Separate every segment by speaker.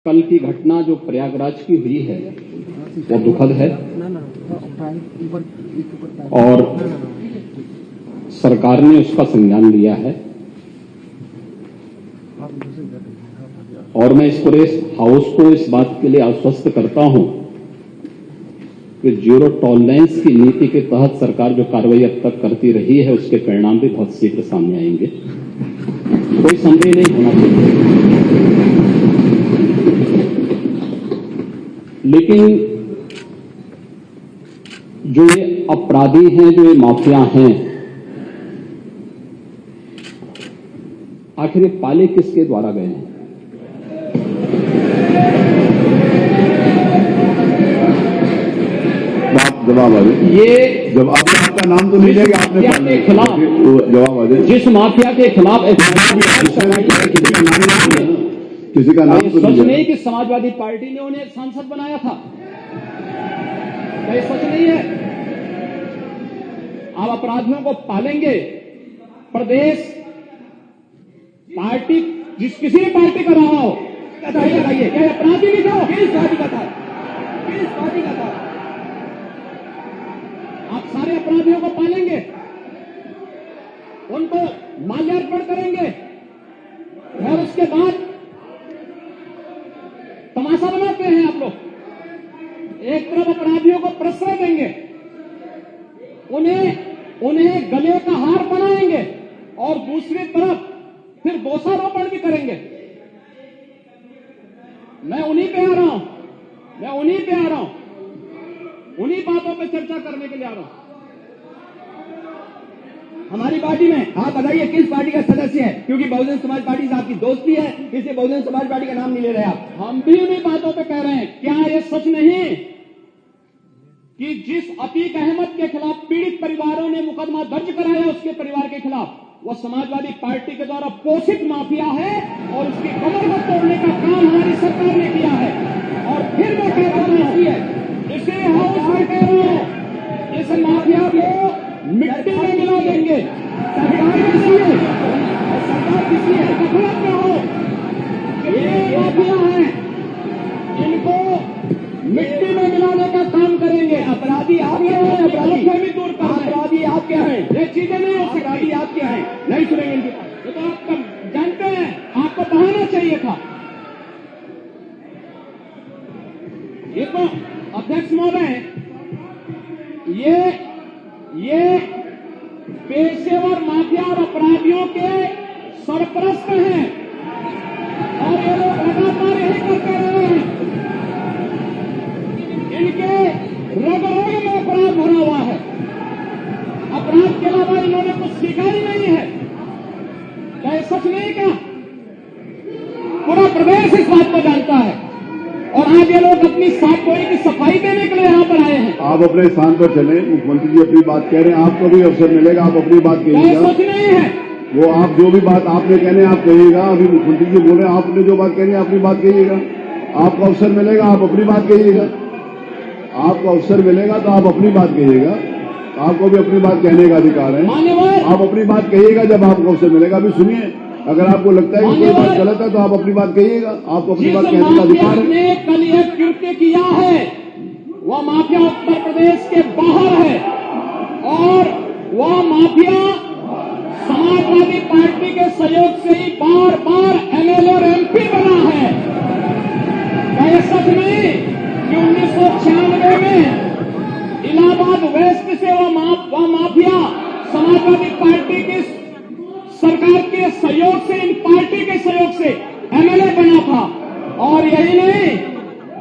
Speaker 1: कल की घटना जो प्रयागराज की हुई है वो दुखद है और सरकार ने उसका संज्ञान लिया है और मैं इस पूरे हाउस को इस बात के लिए आश्वस्त करता हूं कि जीरो टॉलरेंस की नीति के तहत सरकार जो कार्रवाई अब तक करती रही है उसके परिणाम भी बहुत शीघ्र सामने आएंगे। कोई संदेह नहीं होना चाहिए। लेकिन जो ये अपराधी हैं, जो ये माफिया हैं, आखिर ये पाले किसके द्वारा गए हैं?
Speaker 2: जवाब आ जाए।
Speaker 1: ये
Speaker 2: जब आपका नाम तो नहीं लेगा आपने
Speaker 1: के खिलाफ
Speaker 2: जवाब आ जाए।
Speaker 1: जिस माफिया के खिलाफ
Speaker 2: किसी का नाम तो
Speaker 1: सच नहीं कि समाजवादी पार्टी ने उन्हें एक सांसद बनाया था। ये सच नहीं है। आप अपराधियों को पालेंगे। प्रदेश पार्टी किसी भी पार्टी का रहा हो, बताइए क्या अपराधी नहीं था? किस पार्टी का था? किस पार्टी का था? आप सारे अपराधियों को पालेंगे, उनको माल्यार्पण करेंगे और उसके बाद तमाशा बनाते हैं आप लोग। एक तरफ अपराधियों को प्रश्रय देंगे, उन्हें गले का हार बनाएंगे और दूसरी तरफ फिर दोषारोपण भी करेंगे। मैं उन्हीं पे आ रहा हूं, उन्हीं बातों पे चर्चा करने के लिए आ रहा हूं।
Speaker 3: हमारी पार्टी में आप बताइए किस पार्टी का सदस्य है? क्योंकि बहुजन समाज पार्टी से आपकी दोस्ती है, इसलिए बहुजन समाज पार्टी का नाम नहीं ले रहे आप।
Speaker 1: हम भी उन्हीं बातों पे कह रहे हैं। क्या ये सच नहीं कि जिस अतीक अहमद के खिलाफ पीड़ित परिवारों ने मुकदमा दर्ज कराया उसके परिवार के खिलाफ, वो समाजवादी पार्टी के द्वारा पोषित माफिया है और उसकी कमर को तोड़ने का काम हमारी सरकार ने किया है। और फिर मैं कह रहा हूं, इसे हाउस में कह रहा हूं, इस माफिया को मिट्टी में मिला देंगे।
Speaker 3: सरकार किसी है?
Speaker 1: गफलत में हो, ये माफिया है, इनको मिट्टी में मिलाने का काम करेंगे।
Speaker 3: अपराधी आप क्या है?
Speaker 1: अपराधी दूर कर
Speaker 3: अपराधी आप क्या है?
Speaker 1: ये चीजें नहीं हो सकती।
Speaker 3: अपराधी आप क्या है? नहीं सुनेंगे इनकी बात।
Speaker 1: ये तो आप जानते हैं, आपको बहाना चाहिए था। ये तो अध्यक्ष महोदय, ये पेशेवर माफिया और अपराधियों के सरपरस्त हैं और ये लोग लगातार यही करते रहे हैं। इनके रग-रग में अपराध भरा हुआ है। अपराध के अलावा इन्होंने कुछ सीखा ही नहीं है। क्या ये सच नहीं? क्या पूरा प्रदेश इस बात को जानता है और आज ये लोग अपनी साफ गोई की सफाई देने के लिए यहां पर आए हैं।
Speaker 2: आप अपने स्थान पर चले। मुख्यमंत्री जी अपनी बात कह रहे हैं, आपको भी अवसर मिलेगा, आप अपनी बात कहिएगा।
Speaker 1: सच नहीं है
Speaker 2: वो आप जो भी बात आपने कहने आप कहिएगा। अभी मुख्यमंत्री जी बोले आपने जो बात कहनी अपनी बात कहिएगा। आपको अवसर मिलेगा, आप अपनी बात कहिएगा। आपको अवसर मिलेगा तो आप अपनी बात कहिएगा। आपको भी अपनी बात कहने का अधिकार है। आप अपनी बात कहिएगा जब आपको अवसर मिलेगा। अभी सुनिए, अगर आपको लगता है कि कोई बात गलत है तो आप अपनी बात कहिएगा। आपको अपनी बात कहने का अधिकार है।
Speaker 1: ने कल यह कृत्य किया है, वह माफिया उत्तर प्रदेश के बाहर है और वह माफिया समाजवादी पार्टी के सहयोग से ही बार बार एमएलए और एमपी बना है। क्या सच नहीं कि 1996 में इलाहाबाद वेस्ट से वह माफिया समाजवादी पार्टी की सरकार के सहयोग से, इन पार्टी के सहयोग से एमएलए बना था। और यही नहीं,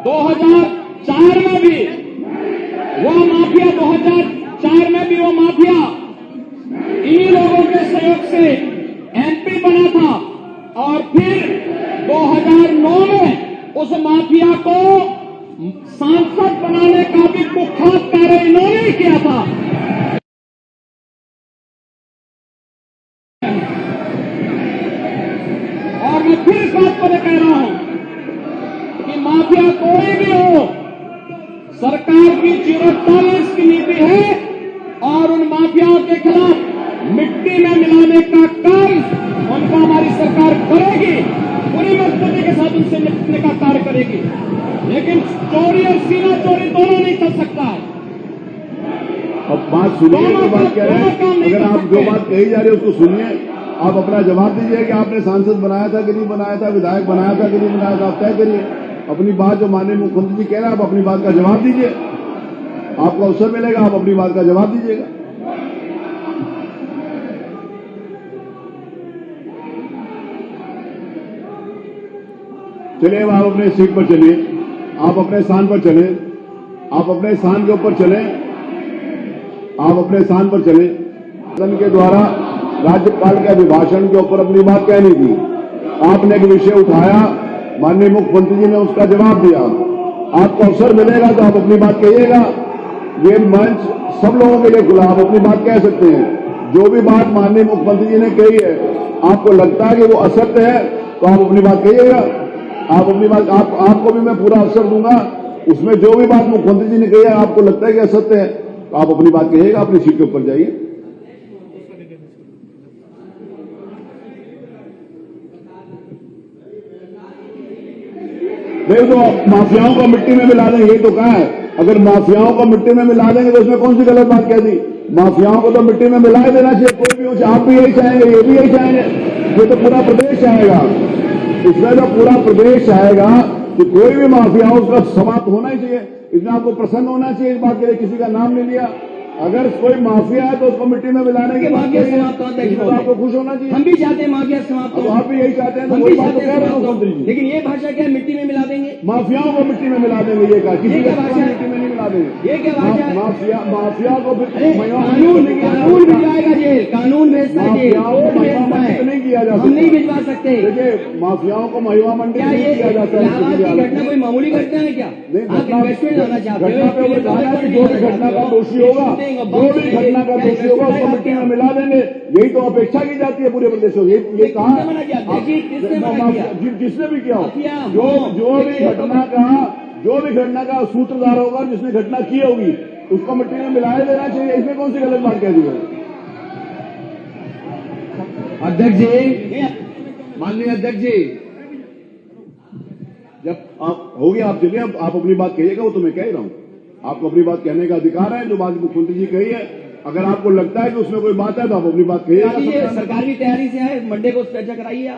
Speaker 1: 2004 में भी वह माफिया 2004 में भी वो माफिया इन्हीं लोगों के सहयोग से एमपी बना था। और फिर 2009 में उस माफिया को सांसद बनाने का भी कुख्यात कार्य इन्होंने ही किया था। और मैं फिर इस बात पर कह रहा हूं कि माफिया कोई भी हो, सरकार की जीरो टॉलरेंस की नीति है और उन माफियाओं के खिलाफ मिट्टी में मिलाने का काम उनको हमारी सरकार करेगी। पूरी मजबूती के साथ से निपटने का कार्य करेगी, लेकिन चोरी और सीना चोरी दोनों नहीं चल सकता है।
Speaker 2: अब बात सुनिए, जो बात कह रहे हैं, अगर आप जो बात कही जा रही है उसको सुनिए, आप अपना जवाब दीजिए कि आपने सांसद बनाया था कि नहीं बनाया था, विधायक बनाया था कि नहीं बनाया था, आप तय करिए अपनी बात। जो माननीय मुख्यमंत्री जी कह रहे हैं, आप अपनी बात का जवाब दीजिए, आपको अवसर मिलेगा, आप अपनी बात का जवाब दीजिएगा। चलिए, अब आप अपने सीट पर चलिए, आप अपने स्थान पर चले, आप अपने स्थान के ऊपर चले, आप अपने स्थान पर चले। सदन के द्वारा राज्यपाल के अभिभाषण के ऊपर अपनी बात कहनी थी, आपने एक विषय उठाया, माननीय मुख्यमंत्री जी ने उसका जवाब दिया। आपको अवसर मिलेगा तो आप अपनी बात कहिएगा। ये मंच सब लोगों के लिए खुला, आप अपनी बात कह सकते हैं। जो भी बात माननीय मुख्यमंत्री जी ने कही है, आपको लगता है कि वो असत्य है तो आप अपनी बात कहिएगा। आप अपनी बात, आपको भी मैं पूरा अवसर दूंगा, उसमें जो भी बात मुख्यमंत्री जी ने कही है आपको लगता है कि असत्य है तो आप अपनी बात कहिएगा। अपनी सीट के ऊपर जाइए। नहीं तो माफियाओं को मिट्टी में मिला देंगे, यही तो कहा है। अगर माफियाओं को मिट्टी में मिला देंगे तो उसमें कौन सी गलत बात कह दी? माफियाओं को तो मिट्टी में मिला ही देना चाहिए, कोई भी हो। आप भी यही चाहेंगे, ये भी यही चाहेंगे, ये तो पूरा प्रदेश चाहेगा, इसमें तो पूरा प्रदेश चाहेगा कि कोई भी माफिया हो उसका समाप्त होना ही चाहिए। इसमें आपको प्रसन्न होना चाहिए इस बात के लिए, किसी का नाम नहीं लिया। अगर कोई माफिया है तो उसको मिट्टी में मिलाने के बाद तो आपको खुश होना चाहिए।
Speaker 3: हम भी चाहते हैं माफिया समाप्त हो,
Speaker 2: आप भी यही चाहते हैं,
Speaker 3: हम
Speaker 2: तो
Speaker 3: भी
Speaker 2: वही बात तो
Speaker 3: चाहते
Speaker 2: कह रहे
Speaker 3: हैं,
Speaker 2: हैं मुख्यमंत्री जी।
Speaker 3: लेकिन ये भाषा क्या है, मिट्टी में मिला देंगे?
Speaker 2: माफियाओं को मिट्टी में मिला देंगे, ये कहा, किसी का मिट्टी में नहीं मिला देंगे।
Speaker 3: ये क्या भाषा है?
Speaker 2: माफिया को
Speaker 3: कानून भी जाएगा जेल, कानून भेजता है जेल, कोर्ट भेजता है,
Speaker 2: नहीं किया जा सकता।
Speaker 3: हम नहीं भिजवा सकते।
Speaker 2: देखिए, माफियाओं को महिमा मंडी
Speaker 3: क्या
Speaker 2: नहीं
Speaker 3: ये
Speaker 2: किया जा सकता।
Speaker 3: इलाहाबाद की घटना कोई मामूली घटना है क्या? आप इन्वेस्टमेंट लाना चाहते हो,
Speaker 2: घटना पे वो जाना है कि जो भी घटना का दोषी होगा, जो भी घटना का दोषी होगा उसको मिट्टी में मिला देंगे। यही तो अपेक्षा की जाती है पूरे प्रदेश में। ये कहा जिसने भी किया हो, जो भी घटना का सूत्रधार होगा, जिसने घटना की होगी उसको मिट्टी में मिलाया देना चाहिए। इसमें कौन सी गलत बात कह दी है?
Speaker 3: अध्यक्ष जी, माननीय अध्यक्ष जी,
Speaker 2: जब आप होगी, आप चलिए, आप अपनी बात कहिएगा, वो तो मैं कह ही रहा हूं। आपको अपनी बात कहने का अधिकार है। जो बात मुख्यमंत्री जी कही है, अगर आपको लगता है कि उसमें कोई बात है तो आप अपनी बात कहिएगा।
Speaker 3: सरकार की तैयारी से है, मंडे को चर्चा कराइए।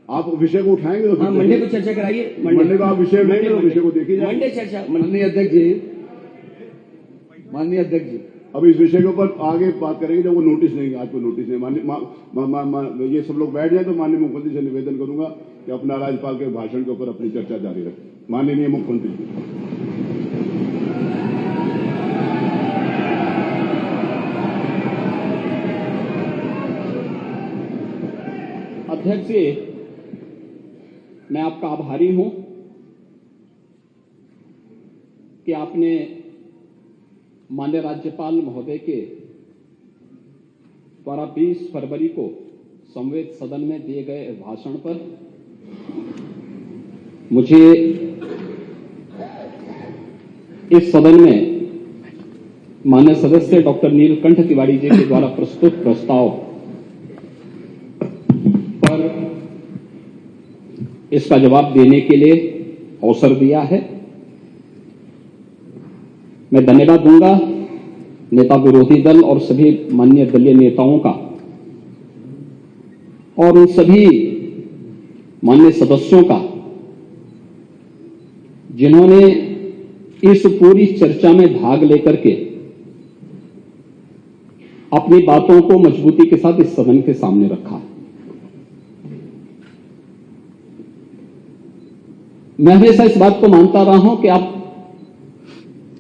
Speaker 3: आप
Speaker 2: विषय को उठाएंगे तो
Speaker 3: हाँ, मंडे को चर्चा कराइए।
Speaker 2: मंडे को आप विषय लेंगे तो विषय को देखिए,
Speaker 3: मंडे चर्चा।
Speaker 4: माननीय अध्यक्ष जी, माननीय अध्यक्ष जी,
Speaker 2: अब इस विषय के ऊपर आगे बात करेंगे जब वो नोटिस नहीं, आज कोई नोटिस नहीं। ये सब लोग बैठ जाए तो माननीय मुख्यमंत्री से निवेदन करूंगा कि अपना राज्यपाल के भाषण के ऊपर अपनी चर्चा जारी रखें। माननीय मुख्यमंत्री जी।
Speaker 1: अध्यक्ष जी, मैं आपका आभारी हूं कि आपने माननीय राज्यपाल महोदय के द्वारा 20 फरवरी को संवेद सदन में दिए गए भाषण पर मुझे इस सदन में माननीय सदस्य डॉक्टर नीलकंठ तिवारी जी के द्वारा प्रस्तुत प्रस्ताव पर इसका जवाब देने के लिए अवसर दिया है। मैं धन्यवाद दूंगा नेता विरोधी दल और सभी माननीय दलीय नेताओं का और उन सभी माननीय सदस्यों का जिन्होंने इस पूरी चर्चा में भाग लेकर के अपनी बातों को मजबूती के साथ इस सदन के सामने रखा। मैं हमेशा इस बात को मानता रहा हूं कि आप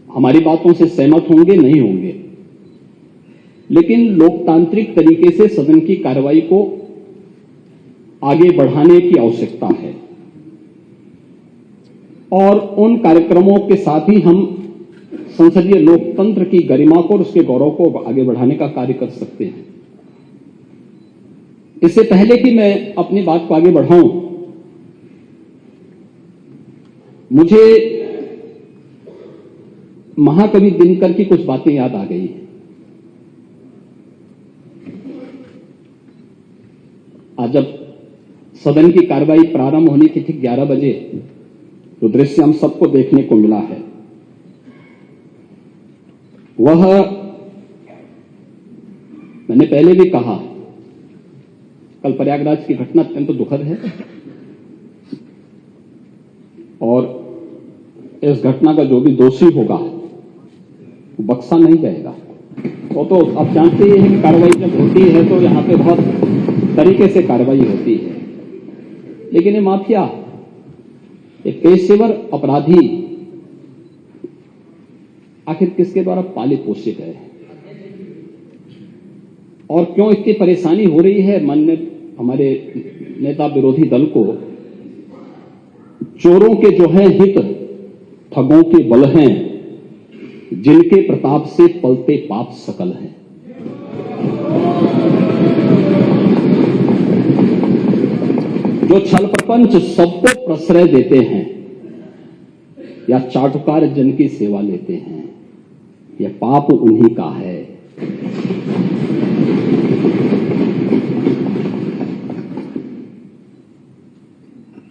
Speaker 1: हमारी बातों से सहमत होंगे, नहीं होंगे, लेकिन लोकतांत्रिक तरीके से सदन की कार्रवाई को आगे बढ़ाने की आवश्यकता है और उन कार्यक्रमों के साथ ही हम संसदीय लोकतंत्र की गरिमा को और उसके गौरव को आगे बढ़ाने का कार्य कर सकते हैं। इससे पहले कि मैं अपनी बात को आगे बढ़ाऊं, मुझे महाकवि दिनकर की कुछ बातें याद आ गई। आज जब सदन की कार्रवाई प्रारंभ होने की ठीक 11 बजे जो दृश्य हम सबको देखने को मिला है वह मैंने पहले भी कहा, कल प्रयागराज की घटना अत्यंत दुखद है और इस घटना का जो भी दोषी होगा वो बख्शा नहीं जाएगा। वो तो आप जानते ही हैं कि कार्रवाई जब होती है तो यहां पे बहुत तरीके से कार्रवाई होती है, लेकिन ये माफिया, ये पेशेवर अपराधी आखिर किसके द्वारा पाले पोसे गए हैं और क्यों इतनी परेशानी हो रही है? माननीय हमारे नेता विरोधी दल को चोरों के जो है हित ठगों के बल हैं, जिनके प्रताप से पलते पाप सकल हैं। जो छल प्रपंच सबको प्रश्रय देते हैं या चाटुकार जन की सेवा लेते हैं, यह पाप उन्हीं का है।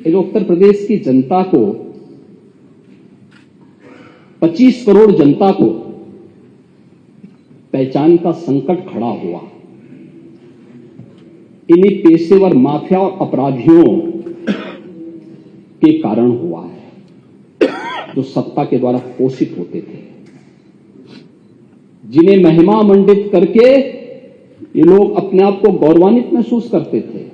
Speaker 1: इन उत्तर प्रदेश की जनता को, 25 करोड़ जनता को पहचान का संकट खड़ा हुआ इन्हीं पेशेवर माफिया और अपराधियों के कारण हुआ है, जो सत्ता के द्वारा पोषित होते थे, जिन्हें महिमा मंडित करके ये लोग अपने आप को गौरवान्वित महसूस करते थे।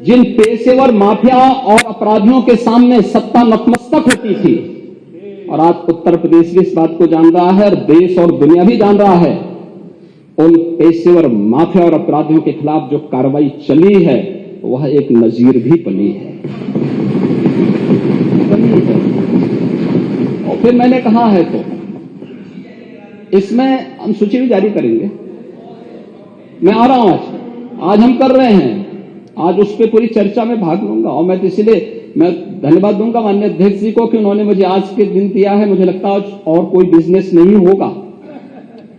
Speaker 1: जिन पेशेवर माफिया और अपराधियों के सामने सत्ता नतमस्तक होती थी, और आज उत्तर प्रदेश भी इस बात को जान रहा है और देश और दुनिया भी जान रहा है, उन पेशेवर माफिया और अपराधियों के खिलाफ जो कार्रवाई चली है वह एक नजीर भी बनी है। और फिर मैंने कहा है तो इसमें हम सूची भी जारी करेंगे। मैं आ रहा हूं, आज हम कर रहे हैं, आज उस पर पूरी चर्चा में भाग लूंगा और मैं तो इसलिए मैं धन्यवाद दूंगा माननीय अध्यक्ष जी को कि उन्होंने मुझे आज के दिन दिया है। मुझे लगता है आज और कोई बिजनेस नहीं होगा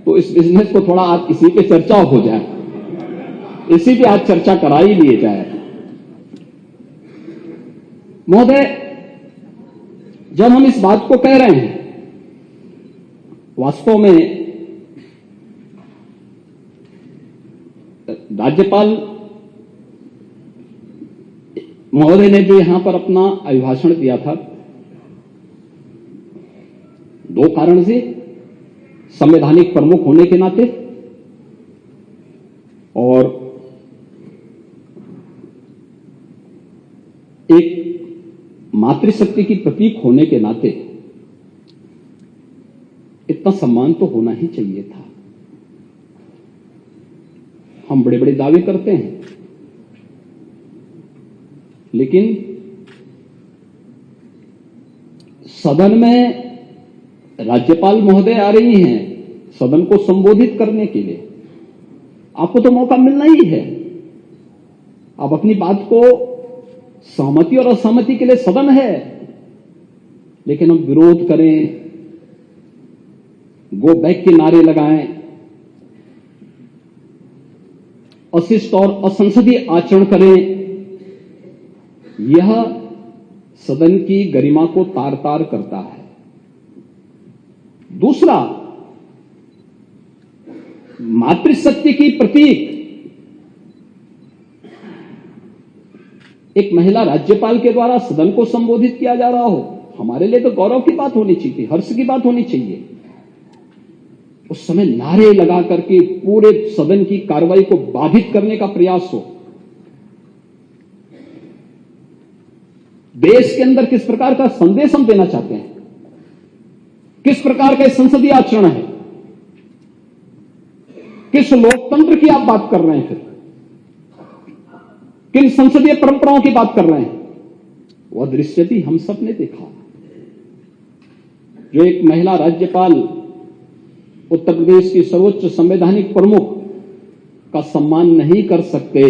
Speaker 1: तो इस बिजनेस को थोड़ा आज इसी पे चर्चा हो जाए, इसी पे आज चर्चा करा ही लिए जाए। महोदय, जब हम इस बात को कह रहे हैं, वास्तव में राज्यपाल महोदय ने जो यहां पर अपना अभिभाषण दिया था, दो कारण से, संवैधानिक प्रमुख होने के नाते और एक मातृशक्ति की प्रतीक होने के नाते इतना सम्मान तो होना ही चाहिए था। हम बड़े बड़े दावे करते हैं, लेकिन सदन में राज्यपाल महोदय आ रही हैं सदन को संबोधित करने के लिए, आपको तो मौका मिलना ही है। आप अपनी बात को, सहमति और असहमति के लिए सदन है, लेकिन हम विरोध करें, गो बैक के नारे लगाएं, अशिष्ट और असंसदीय आचरण करें, यह सदन की गरिमा को तार तार करता है। दूसरा, मातृशक्ति की प्रतीक एक महिला राज्यपाल के द्वारा सदन को संबोधित किया जा रहा हो, हमारे लिए तो गौरव की बात होनी चाहिए, हर्ष की बात होनी चाहिए। उस समय नारे लगा करके पूरे सदन की कार्रवाई को बाधित करने का प्रयास हो। देश के अंदर किस प्रकार का संदेश हम देना चाहते हैं, किस प्रकार का संसदीय आचरण है, किस लोकतंत्र की आप बात कर रहे हैं, फिर किन संसदीय परंपराओं की बात कर रहे हैं, वह दृश्य भी हम सब ने देखा। जो एक महिला राज्यपाल उत्तर प्रदेश की सर्वोच्च संवैधानिक प्रमुख का सम्मान नहीं कर सकते,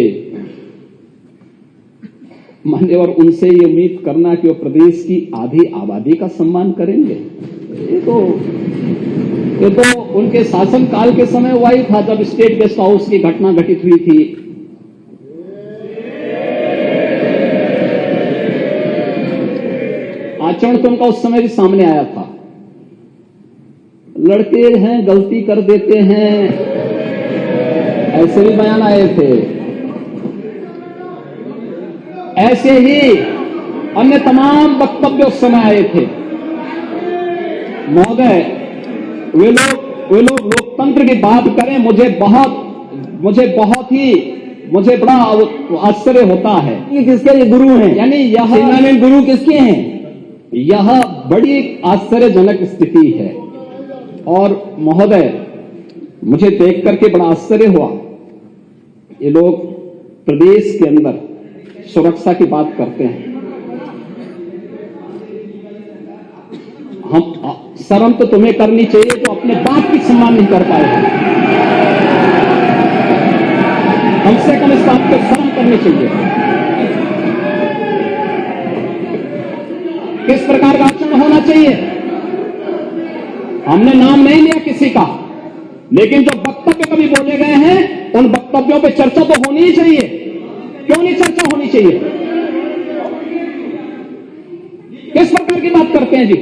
Speaker 1: मान्यवर उनसे ये उम्मीद करना कि वो प्रदेश की आधी आबादी का सम्मान करेंगे, ये तो उनके शासनकाल के समय हुआ ही था, जब स्टेट गेस्ट हाउस की घटना घटित हुई थी। आचरण तो उनका उस समय भी सामने आया था। लड़के हैं, गलती कर देते हैं, ऐसे भी बयान आए थे। ऐसे ही अन्य तमाम वक्तव्य उस समय आए थे। महोदय, वे लोग लोकतंत्र की बात करें, मुझे बड़ा आश्चर्य होता है।
Speaker 3: ये किसके ये गुरु हैं?
Speaker 1: यानी यह
Speaker 3: सेना गुरु किसके हैं?
Speaker 1: यह बड़ी आश्चर्यजनक स्थिति है। और महोदय, मुझे देख करके बड़ा आश्चर्य हुआ। ये लोग प्रदेश के अंदर सुरक्षा की बात करते हैं। शर्म तो तुम्हें करनी चाहिए जो अपने बाप की सम्मान नहीं कर पाए। कम से कम इस बात को शर्म करनी चाहिए। किस प्रकार का आचरण होना चाहिए? हमने नाम नहीं लिया किसी का, लेकिन जो वक्तव्य कभी बोले गए हैं उन वक्तव्यों पे चर्चा तो होनी ही चाहिए। क्यों नहीं चर्चा होनी चाहिए? किस प्रकार की बात करते हैं जी?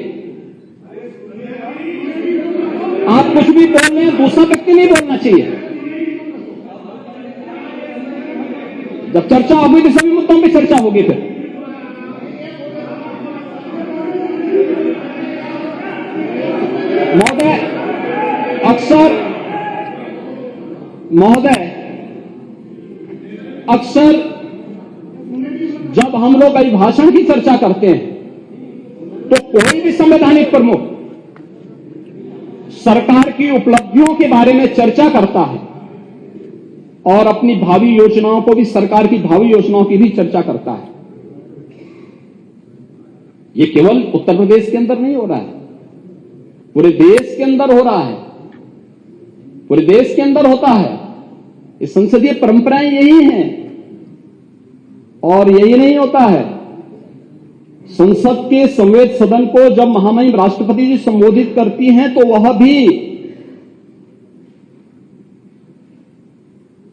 Speaker 1: आप कुछ भी बोल रहे हैं, दूसरा व्यक्ति नहीं बोलना चाहिए। जब चर्चा होगी तो सभी मुद्दों पे चर्चा होगी। फिर महोदय अक्सर जब हम लोग अभिभाषण की चर्चा करते हैं तो कोई भी संवैधानिक प्रमुख सरकार की उपलब्धियों के बारे में चर्चा करता है और अपनी भावी योजनाओं को भी, सरकार की भावी योजनाओं की भी चर्चा करता है। यह केवल उत्तर प्रदेश के अंदर नहीं हो रहा है, पूरे देश के अंदर हो रहा है, पूरे देश के अंदर होता है। ये संसदीय परंपराएं यही हैं। और यही नहीं होता है, संसद के संवैध सदन को जब महामहिम राष्ट्रपति जी संबोधित करती हैं तो वह भी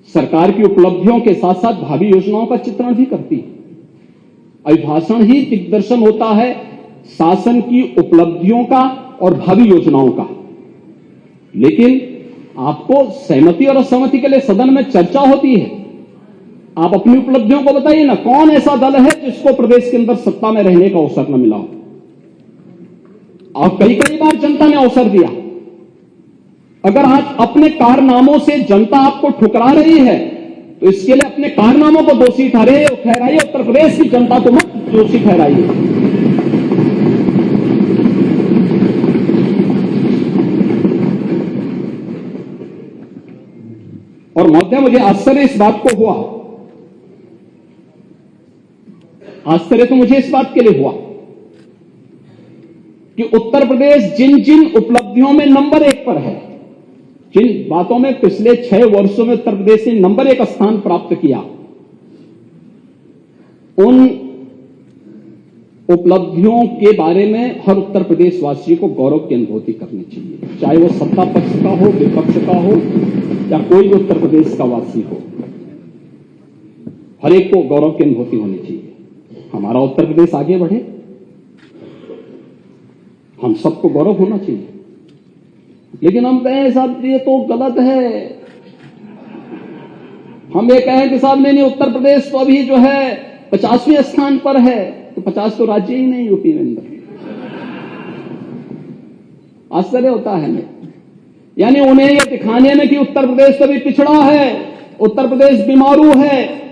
Speaker 1: सरकार की उपलब्धियों के साथ साथ भावी योजनाओं का चित्रण भी करती है। अभिभाषण ही दिग्दर्शन होता है शासन की उपलब्धियों का और भावी योजनाओं का। लेकिन आपको सहमति और असहमति के लिए सदन में चर्चा होती है। आप अपनी उपलब्धियों को बताइए ना, कौन ऐसा दल है जिसको प्रदेश के अंदर सत्ता में रहने का अवसर न मिला हो? और कई बार जनता ने अवसर दिया। अगर आज अपने कारनामों से जनता आपको ठुकरा रही है तो इसके लिए अपने कारनामों को दोषी ठहराइए, उत्तर प्रदेश की जनता को मत दोषी ठहराइए। और महोदय, मुझे आश्चर्य इस बात को हुआ, आश्चर्य तो मुझे इस बात के लिए हुआ कि उत्तर प्रदेश जिन जिन उपलब्धियों में नंबर 1 पर है, जिन बातों में पिछले 6 वर्षों में उत्तर प्रदेश ने नंबर 1 स्थान प्राप्त किया, उन उपलब्धियों के बारे में हर उत्तर प्रदेश वासी को गौरव की अनुभूति करनी चाहिए, चाहे वो सत्ता पक्ष का हो, विपक्ष का हो या कोई भी उत्तर प्रदेश का वासी हो। हर एक को गौरव की अनुभूति होनी चाहिए। हमारा उत्तर प्रदेश आगे बढ़े, हम सबको गौरव होना चाहिए। लेकिन हम कहें साहब ये तो गलत है, हम ये कहें कि साहब नहीं, उत्तर प्रदेश तो अभी जो है 50वें स्थान पर है, तो 50 तो राज्य ही नहीं यूपी में अंदर। आश्चर्य होता है हमें। यानी उन्हें यह दिखाने में कि उत्तर प्रदेश कभी पिछड़ा है, उत्तर प्रदेश बीमारू है,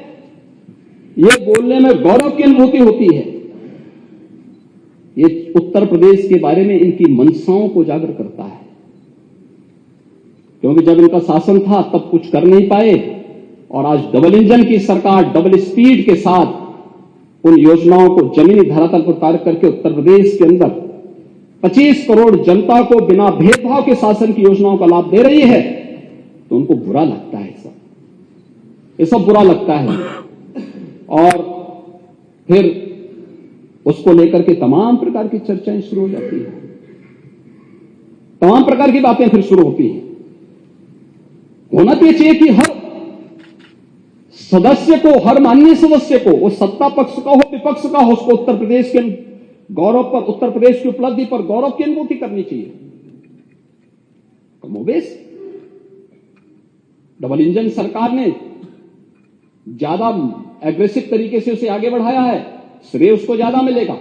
Speaker 1: ये बोलने में गौरव की अनुभूति होती है। ये उत्तर प्रदेश के बारे में इनकी मंशाओं को उजागर करता है, क्योंकि जब इनका शासन था तब कुछ कर नहीं पाए और आज डबल इंजन की सरकार डबल स्पीड के साथ उन योजनाओं को जमीनी धरातल पर उतार करके उत्तर प्रदेश के अंदर 25 करोड़ जनता को बिना भेदभाव के शासन की योजनाओं का लाभ दे रही है, तो उनको बुरा लगता है। ये सब बुरा लगता है और फिर उसको लेकर के तमाम प्रकार की चर्चाएं शुरू हो जाती हैं, तमाम प्रकार की बातें फिर शुरू होती हैं। होना तो चाहिए कि हर सदस्य को, हर माननीय सदस्य को, वो सत्ता पक्ष का हो, विपक्ष का हो, उसको उत्तर प्रदेश के गौरव पर, उत्तर प्रदेश की उपलब्धि पर गौरव की अनुभूति करनी चाहिए। कमोबेश डबल इंजन सरकार ने ज्यादा एग्रेसिव तरीके से उसे आगे बढ़ाया है, श्रेय उसको ज्यादा मिलेगा,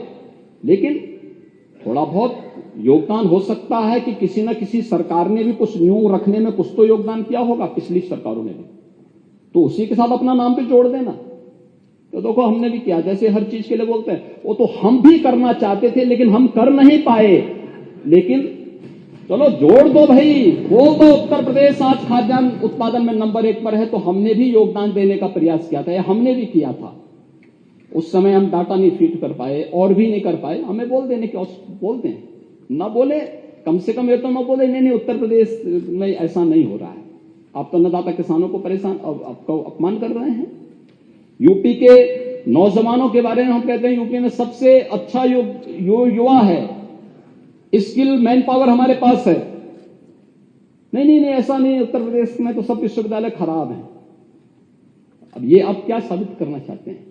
Speaker 1: लेकिन थोड़ा बहुत योगदान हो सकता है कि किसी न किसी सरकार ने भी कुछ न्यू रखने में कुछ तो योगदान किया होगा, पिछली सरकारों ने भी, तो उसी के साथ अपना नाम भी जोड़ देना। तो देखो हमने भी किया, जैसे हर चीज के लिए बोलते हैं, वो तो हम भी करना चाहते थे लेकिन हम कर नहीं पाए, लेकिन चलो जोड़ दो भाई, बोल दो उत्तर प्रदेश आज खाद्यान्न उत्पादन में नंबर 1 पर है, तो हमने भी योगदान देने का प्रयास किया था, या हमने भी किया था। उस समय हम डाटा नहीं फीड कर पाए और भी नहीं कर पाए, हमें बोल देने के, बोल दें, ना बोले कम से कम ये तो ना बोले नहीं उत्तर प्रदेश में ऐसा नहीं हो रहा है, आप तो अन्नदाता किसानों को परेशान, आपको अपमान कर रहे हैं। यूपी के नौजवानों के बारे में हम कहते हैं यूपी में सबसे अच्छा युवा है, स्किल मैन पावर हमारे पास है। नहीं, ऐसा नहीं, उत्तर प्रदेश में तो सब विश्वविद्यालय खराब हैं। अब ये आप क्या साबित करना चाहते हैं?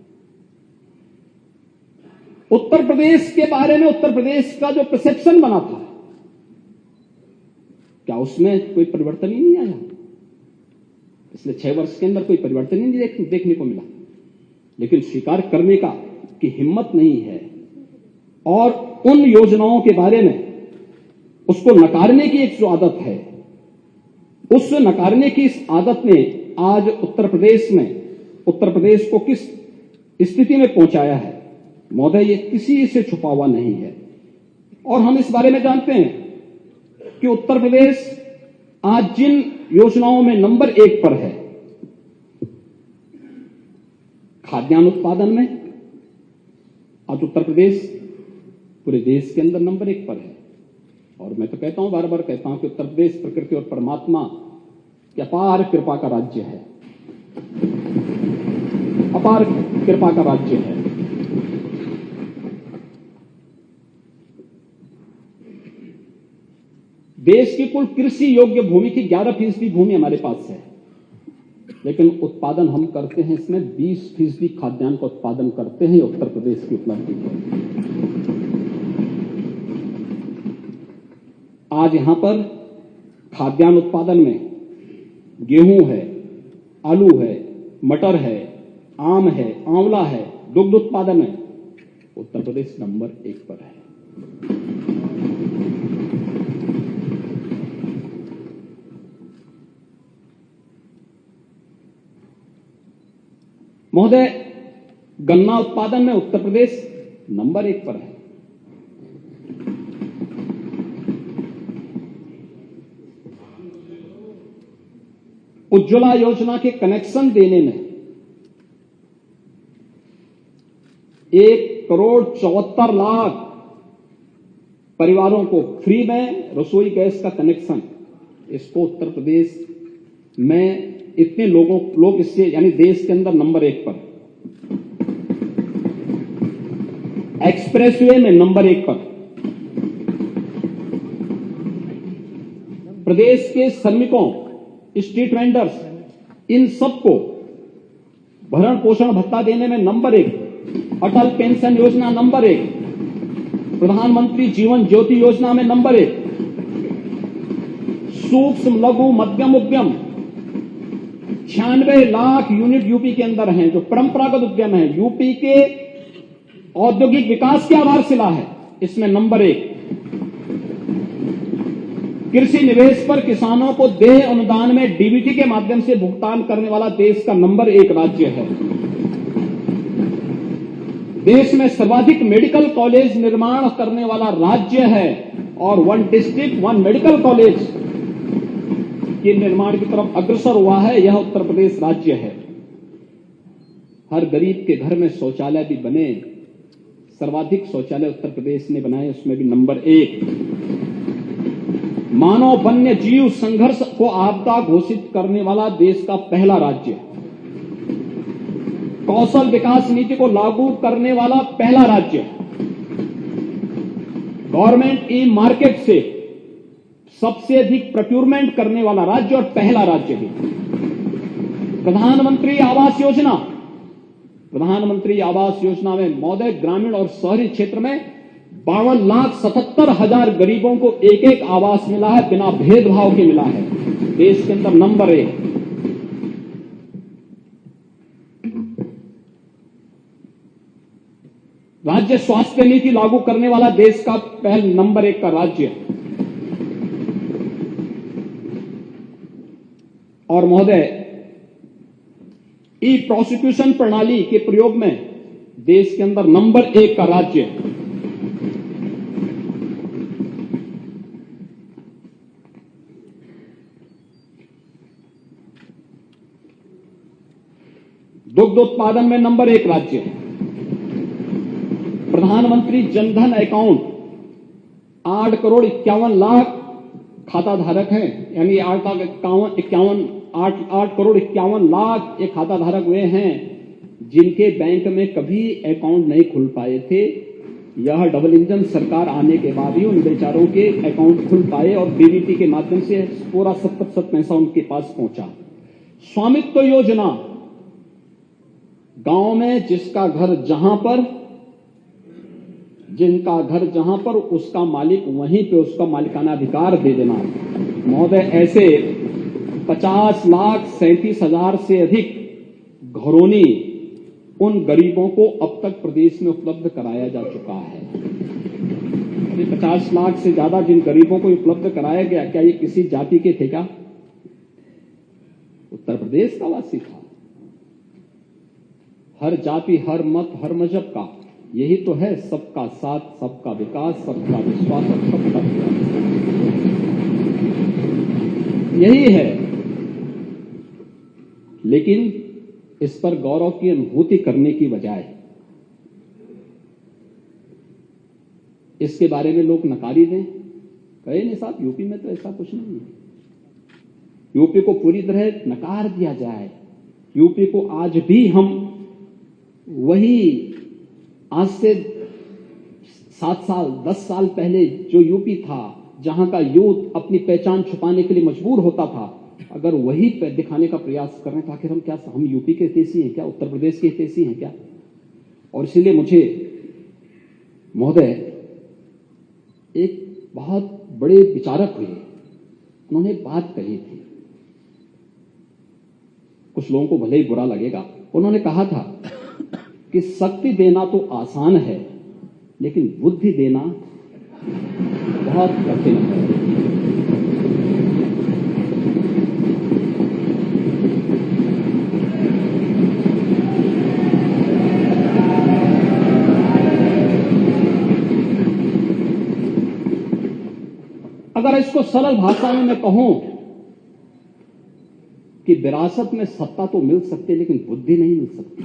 Speaker 1: उत्तर प्रदेश के बारे में, उत्तर प्रदेश का जो परसेप्शन बना था, क्या उसमें कोई परिवर्तन ही नहीं आया? पिछले 6 वर्ष के अंदर कोई परिवर्तन ही नहीं देखने को मिला, लेकिन स्वीकार करने का की हिम्मत नहीं है, और उन योजनाओं के बारे में उसको नकारने की एक जो आदत है, उस नकारने की इस आदत ने आज उत्तर प्रदेश को किस स्थिति में पहुंचाया है महोदय, ये किसी से छुपा हुआ नहीं है। और हम इस बारे में जानते हैं कि उत्तर प्रदेश आज जिन योजनाओं में नंबर 1 पर है, खाद्यान्न उत्पादन में आज उत्तर प्रदेश पूरे देश के अंदर नंबर 1 पर है। और मैं तो कहता हूं, बार बार कहता हूं कि उत्तर प्रदेश प्रकृति और परमात्मा की अपार कृपा का राज्य है, अपार कृपा का राज्य है। देश की कुल कृषि योग्य भूमि की 11% भूमि हमारे पास है, लेकिन उत्पादन हम करते हैं इसमें 20% खाद्यान्न का उत्पादन करते हैं। उत्तर प्रदेश की उपलब्धि है। आज यहां पर खाद्यान्न उत्पादन में गेहूं है, आलू है, मटर है, आम है, आंवला है, दुग्ध उत्पादन है, उत्तर प्रदेश नंबर 1 पर है। महोदय, गन्ना उत्पादन में उत्तर प्रदेश नंबर 1 पर है। उज्ज्वला योजना के कनेक्शन देने में 1,74,00,000 परिवारों को फ्री में रसोई गैस का कनेक्शन, इसको उत्तर प्रदेश में इतने लोग इससे, यानी देश के अंदर नंबर 1 पर। एक्सप्रेसवे में नंबर 1 पर। प्रदेश के श्रमिकों, स्ट्रीट वेंडर्स, इन सबको भरण पोषण भत्ता देने में नंबर 1। अटल पेंशन योजना नंबर 1। प्रधानमंत्री जीवन ज्योति योजना में नंबर 1। सूक्ष्म लघु मध्यम उद्यम 96 लाख यूनिट यूपी के अंदर हैं, जो परंपरागत उद्यम है, यूपी के औद्योगिक विकास की आधारशिला है, इसमें नंबर 1। कृषि निवेश पर किसानों को देय अनुदान में डीबीटी के माध्यम से भुगतान करने वाला देश का नंबर 1 राज्य है। देश में सर्वाधिक मेडिकल कॉलेज निर्माण करने वाला राज्य है, और 1 डिस्ट्रिक्ट 1 मेडिकल कॉलेज के निर्माण की तरफ अग्रसर हुआ है, यह उत्तर प्रदेश राज्य है। हर गरीब के घर में शौचालय भी बने, सर्वाधिक शौचालय उत्तर प्रदेश ने बनाए, उसमें भी नंबर 1। मानव वन्य जीव संघर्ष को आपदा घोषित करने वाला देश का पहला राज्य है। कौशल विकास नीति को लागू करने वाला पहला राज्य है। गवर्नमेंट ई मार्केट से सबसे अधिक प्रोक्यूरमेंट करने वाला राज्य और पहला राज्य है। प्रधानमंत्री आवास योजना में महोदय ग्रामीण और शहरी क्षेत्र में 52,77,000 गरीबों को एक एक आवास मिला है, बिना भेदभाव के मिला है। देश के अंदर नंबर 1। राज्य स्वास्थ्य नीति लागू करने वाला देश का पहले नंबर 1 का राज्य। और महोदय, ई प्रोसिक्यूशन प्रणाली के प्रयोग में देश के अंदर नंबर 1 का राज्य। दुग्ध उत्पादन में नंबर 1 राज्य। प्रधानमंत्री जनधन अकाउंट 8 करोड़ 51 लाख खाता धारक हैं, यानी 8 करोड़ 51 लाख ये खाता धारक वे हैं जिनके बैंक में कभी अकाउंट नहीं खुल पाए थे। यह डबल इंजन सरकार आने के बाद ही उन बेचारों के अकाउंट खुल पाए और डीबीटी के माध्यम से पूरा 70% पैसा उनके पास पहुंचा। स्वामित्व योजना, गांव में जिनका घर जहां पर उसका मालिक वहीं पे उसका मालिकाना अधिकार दे देना। महोदय, ऐसे 50,37,000 से अधिक घरौनी उन गरीबों को अब तक प्रदेश में उपलब्ध कराया जा चुका है। 50 लाख से ज्यादा जिन गरीबों को उपलब्ध कराया गया, क्या ये किसी जाति के थे क्या? उत्तर प्रदेश का वासी था। हर जाति, हर मत, हर मजहब का यही तो है सबका साथ, सबका विकास, सबका विश्वास और सबका विकास। यही है। लेकिन इस पर गौरव की अनुभूति करने की बजाय इसके बारे में लोग नकारी दें, कहे नहीं साहब यूपी में तो ऐसा कुछ नहीं है। यूपी को पूरी तरह नकार दिया जाए। यूपी को आज भी हम वही आज से 7 साल 10 साल पहले जो यूपी था, जहां का यूथ अपनी पहचान छुपाने के लिए मजबूर होता था, अगर वही दिखाने का प्रयास कर रहे हैं तो आखिर हम यूपी के हितैषी हैं क्या? उत्तर प्रदेश के हितैषी हैं क्या? और इसलिए मुझे महोदय, एक बहुत बड़े विचारक हुए, उन्होंने एक बात कही थी, कुछ लोगों को भले ही बुरा लगेगा। उन्होंने कहा था कि शक्ति देना तो आसान है, लेकिन बुद्धि देना बहुत कठिन है। अगर इसको सरल भाषा में मैं कहूं कि विरासत में सत्ता तो मिल सकती है, लेकिन बुद्धि नहीं मिल सकती।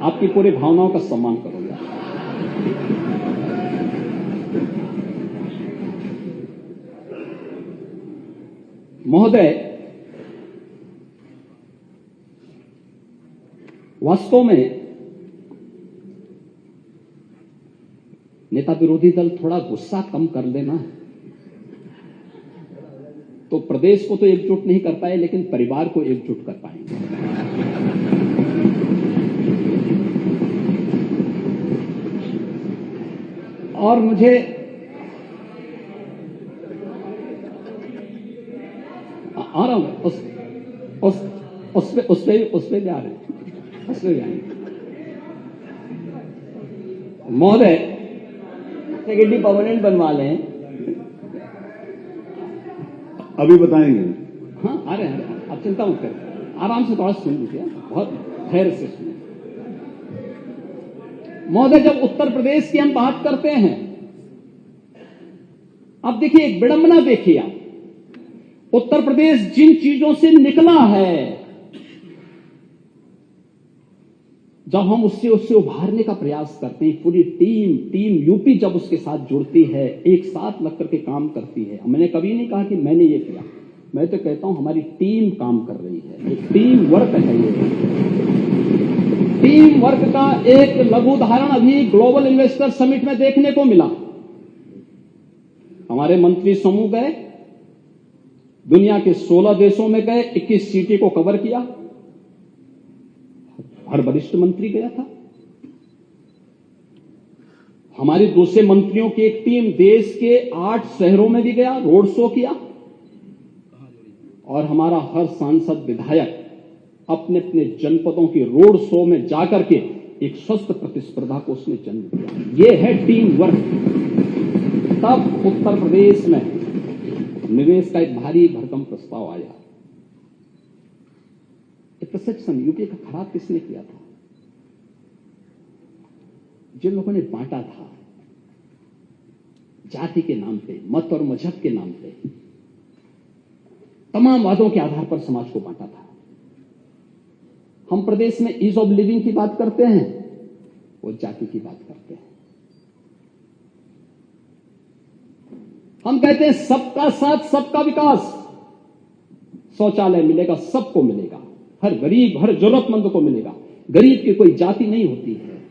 Speaker 1: आपकी पूरी भावनाओं का सम्मान करूंगा। महोदय, वास्तव में नेता विरोधी दल थोड़ा गुस्सा कम कर लेना तो प्रदेश को तो एकजुट नहीं कर पाए, लेकिन परिवार को एकजुट कर पाएंगे। और मुझे आ रहा हूं उस पे जा रहे हैं, उस पे जाएंगे। महोदय, सेक्रेटरी परमानेंट बनवा लें।
Speaker 2: अभी बताएंगे।
Speaker 1: हाँ, आ रहे हैं, आप चिंता मत करें, आराम से थोड़ा सुन लीजिए, बहुत धैर्य से सुनिए। महोदय, जब उत्तर प्रदेश की हम बात करते हैं, अब देखिए एक विडंबना देखिए आप, उत्तर प्रदेश जिन चीजों से निकला है, जब हम उससे उभारने का प्रयास करते हैं, पूरी टीम यूपी जब उसके साथ जुड़ती है, एक साथ लग करके काम करती है। मैंने कभी नहीं कहा कि मैंने ये किया, मैं तो कहता हूं हमारी टीम काम कर रही है, एक टीम वर्क है। ये टीम वर्क का एक लघु उदाहरण अभी ग्लोबल इन्वेस्टर समिट में देखने को मिला। हमारे मंत्री समूह गए, दुनिया के 16 देशों में गए, 21 सिटी को कवर किया, हर वरिष्ठ मंत्री गया था। हमारे दूसरे मंत्रियों की एक टीम देश के 8 शहरों में भी गया, रोड शो किया, और हमारा हर सांसद विधायक अपने अपने जनपदों के रोड शो में जाकर के एक स्वस्थ प्रतिस्पर्धा को उसने जन्म दिया। ये है टीम वर्क। तब उत्तर प्रदेश में निवेश का एक भारी भरकम प्रस्ताव आया। परसेप्शन यूपी का खराब किसने किया था? जिन लोगों ने बांटा था जाति के नाम पे, मत और मजहब के नाम पे, तमाम वादों के आधार पर समाज को बांटा था। हम प्रदेश में ईज ऑफ लिविंग की बात करते हैं, वो जाति की बात करते हैं। हम कहते हैं सबका साथ सबका विकास, शौचालय मिलेगा, सबको मिलेगा, हर गरीब हर जरूरतमंद को मिलेगा। गरीब की कोई जाति नहीं होती है,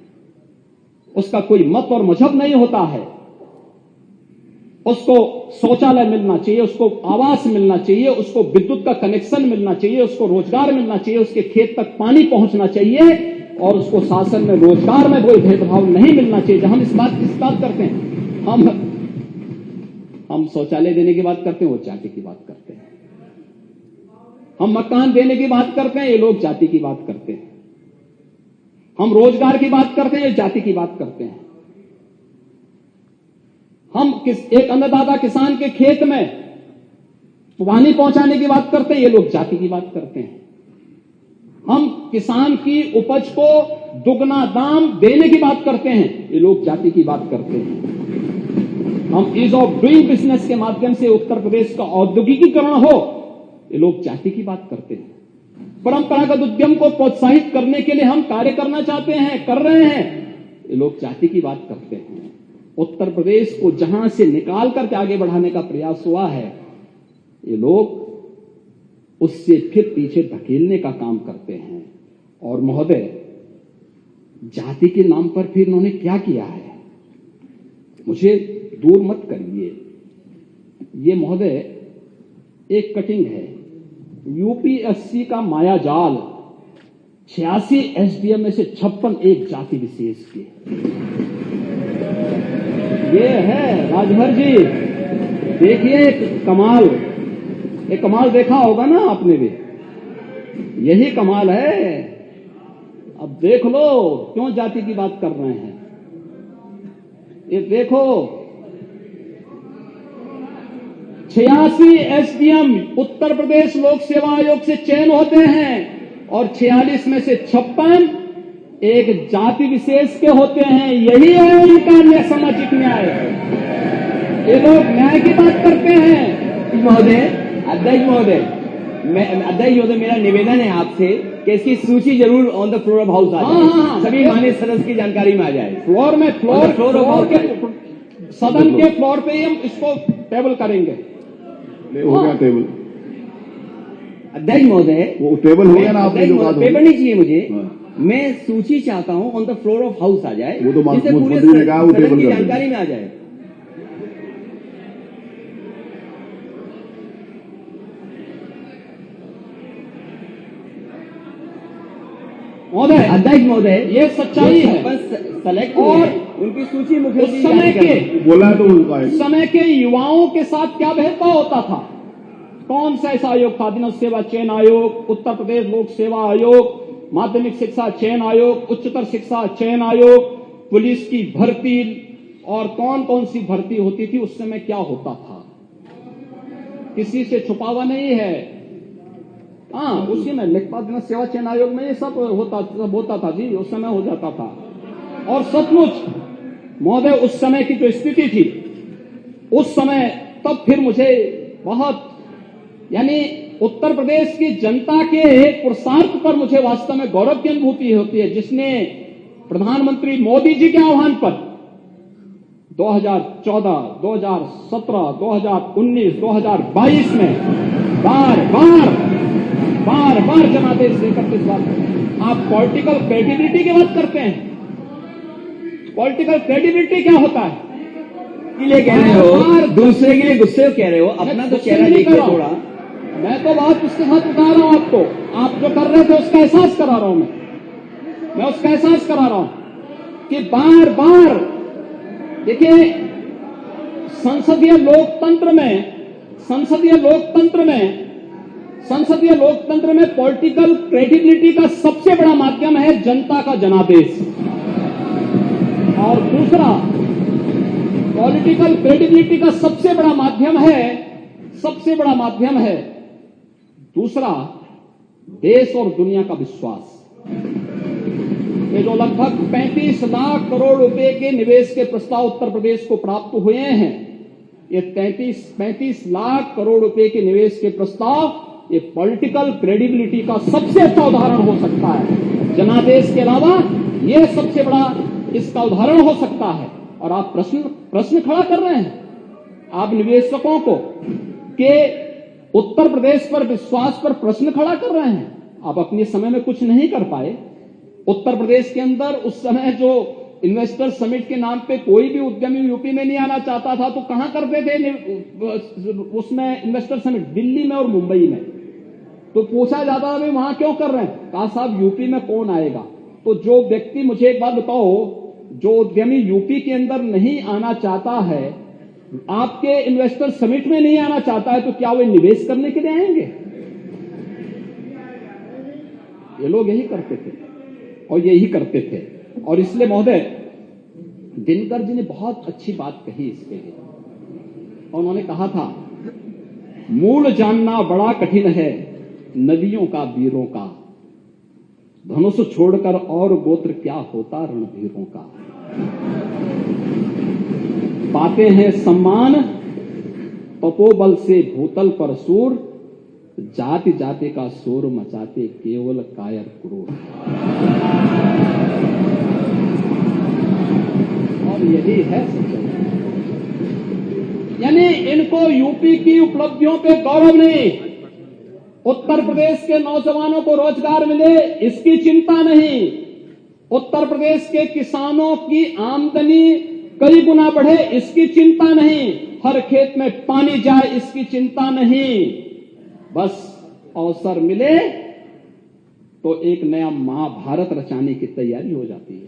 Speaker 1: उसका कोई मत और मजहब नहीं होता है, उसको शौचालय मिलना चाहिए, उसको आवास मिलना चाहिए, उसको विद्युत का कनेक्शन मिलना चाहिए, उसको रोजगार मिलना चाहिए, उसके खेत तक पानी पहुंचना चाहिए, और उसको शासन में रोजगार में कोई भेदभाव नहीं मिलना चाहिए। जब हम इस बात करते हैं, हम शौचालय देने की बात करते हैं, वो जाति की बात करते हैं। हम मकान देने की बात करते हैं, ये लोग जाति की बात करते हैं। हम रोजगार की बात करते हैं, ये जाति की बात करते हैं। हम एक अन्नदाता किसान के खेत में पानी पहुंचाने की बात करते हैं, ये लोग जाति की बात करते हैं। हम किसान की उपज को दुगना दाम देने की बात करते हैं, ये लोग जाति की बात करते हैं। हम ईज ऑफ डूइंग बिजनेस के माध्यम से उत्तर प्रदेश का औद्योगिकीकरण हो, ये लोग जाति की बात करते हैं। परंपरागत उद्यम को प्रोत्साहित करने के लिए हम कार्य करना चाहते हैं, कर रहे हैं, ये लोग जाति की बात करते हैं। उत्तर प्रदेश को जहां से निकाल करके आगे बढ़ाने का प्रयास हुआ है, ये लोग उससे फिर पीछे धकेलने का काम करते हैं। और महोदय, जाति के नाम पर फिर इन्होंने क्या किया है, मुझे दूर मत करिए। ये महोदय एक कटिंग है, यूपीएससी का माया जाल, 86 एसडीएम में से 56 एक जाति विशेष के। ये है राजभर जी, देखिए एक कमाल, एक कमाल देखा होगा ना आपने भी, यही कमाल है। अब देख लो क्यों जाति की बात कर रहे हैं। ये देखो 86 एसडीएम उत्तर प्रदेश लोक सेवा आयोग से चयन होते हैं, और 46 में से 56 एक जाति विशेष के होते हैं। यही है उनका सामाजिक न्याय। ये लोग न्याय की बात करते हैं।
Speaker 3: महोदय, अध्यक्ष महोदय, मेरा निवेदन है आपसे कि इसकी सूची जरूर on the floor of house आ जाए, सभी माननीय सदस्य की जानकारी में आ जाए।
Speaker 1: फ्लोर के सदन के फ्लोर पे ही हम इसको टेबल करेंगे।
Speaker 2: हो गया टेबल।
Speaker 3: अध्यक्ष महोदय,
Speaker 2: वो टेबल हो गया ना, आपने जो कहा।
Speaker 3: पेपर नहीं चाहिए मुझे, मैं सूची चाहता हूं on the floor of house आ जाए,
Speaker 2: वो तो
Speaker 3: जिससे पूरे
Speaker 2: मंत्री ने कहा वो
Speaker 3: सदन
Speaker 2: टेबल
Speaker 3: की
Speaker 2: कर
Speaker 3: जानकारी में आ जाए।
Speaker 1: महोदय,
Speaker 3: अध्यक्ष महोदय,
Speaker 1: ये सच्चाई है।
Speaker 3: सेलेक्ट
Speaker 1: और
Speaker 3: उनकी सूची मुख्य
Speaker 1: उस समय के
Speaker 2: बोला तो उनका है।
Speaker 1: उस समय के युवाओं के साथ क्या भेदभाव होता था? कौन सा ऐसा आयोग था? दिन सेवा चयन आयोग, उत्तर प्रदेश लोक सेवा आयोग, माध्यमिक शिक्षा चयन आयोग, उच्चतर शिक्षा चयन आयोग, पुलिस की भर्ती, और कौन कौन सी भर्ती होती थी उस समय क्या होता था? किसी से छुपावा नहीं है। हाँ, उसी में लेखपाल दिन सेवा चयन आयोग में ये सब होता था जी, उस समय हो जाता था। और सचमुच महोदय, उस समय की जो स्थिति थी उस समय, तब फिर मुझे बहुत, यानी उत्तर प्रदेश की जनता के पुरुषार्थ पर मुझे वास्तव में गौरव की अनुभूति होती है, जिसने प्रधानमंत्री मोदी जी के आह्वान पर 2014, 2017, 2019, 2022 में बार बार जनादेश देकर इस बात। आप पॉलिटिकल क्रेडिबिलिटी की बात करते हैं। पॉलिटिकल क्रेडिबिलिटी क्या होता है?
Speaker 3: लिए कह रहे हो, दूसरे के लिए गुस्से कह रहे हो, अपना तो चेहरा देखिए थोड़ा।
Speaker 1: मैं तो बात उसके साथ बता रहा हूं आपको, आप जो कर रहे थे उसका एहसास करा रहा हूं मैं उसका एहसास करा रहा हूं कि बार बार देखिए संसदीय लोकतंत्र में पॉलिटिकल क्रेडिबिलिटी का सबसे बड़ा माध्यम है जनता का जनादेश, और दूसरा पॉलिटिकल क्रेडिबिलिटी का सबसे बड़ा माध्यम है दूसरा देश और दुनिया का विश्वास। ये जो लगभग 35 लाख करोड़ रुपए के निवेश के प्रस्ताव उत्तर प्रदेश को प्राप्त हुए हैं, ये 35 लाख करोड़ रुपए के निवेश के प्रस्ताव ये पॉलिटिकल क्रेडिबिलिटी का सबसे अच्छा उदाहरण हो सकता है। जनादेश के अलावा ये सबसे बड़ा इसका उदाहरण हो सकता है। और आप प्रश्न खड़ा कर रहे हैं, आप निवेशकों को के उत्तर प्रदेश पर विश्वास पर प्रश्न खड़ा कर रहे हैं। आप अपने समय में कुछ नहीं कर पाए। उत्तर प्रदेश के अंदर उस समय जो इन्वेस्टर समिट के नाम पे कोई भी उद्यमी यूपी में नहीं आना चाहता था, तो कहां करते थे उसमें इन्वेस्टर समिट? दिल्ली में और मुंबई में। तो पूछा जाता था भाई वहां क्यों कर रहे हैं? कहा साहब यूपी में कौन आएगा? तो जो व्यक्ति, मुझे एक बात बताओ, जो उद्यमी यूपी के अंदर नहीं आना चाहता है, आपके इन्वेस्टर समिट में नहीं आना चाहता है, तो क्या वे निवेश करने के लिए आएंगे? ये लोग यही करते थे और यही करते थे। और इसलिए महोदय दिनकर जी ने बहुत अच्छी बात कही इसके लिए। उन्होंने कहा था, मूल जानना बड़ा कठिन है नदियों का वीरों का, धनुष छोड़कर और गोत्र क्या होता रणधीरों का। पाते हैं सम्मान तपोबल से भूतल पर सूर, जाति जाति का शोर मचाते केवल कायर क्रूर। और यही है सच्चाई। यानी इनको यूपी की उपलब्धियों पे गौरव नहीं, उत्तर प्रदेश के नौजवानों को रोजगार मिले इसकी चिंता नहीं, उत्तर प्रदेश के किसानों की आमदनी कई गुना बढ़े इसकी चिंता नहीं, हर खेत में पानी जाए इसकी चिंता नहीं। बस अवसर मिले तो एक नया महाभारत रचाने की तैयारी हो जाती है।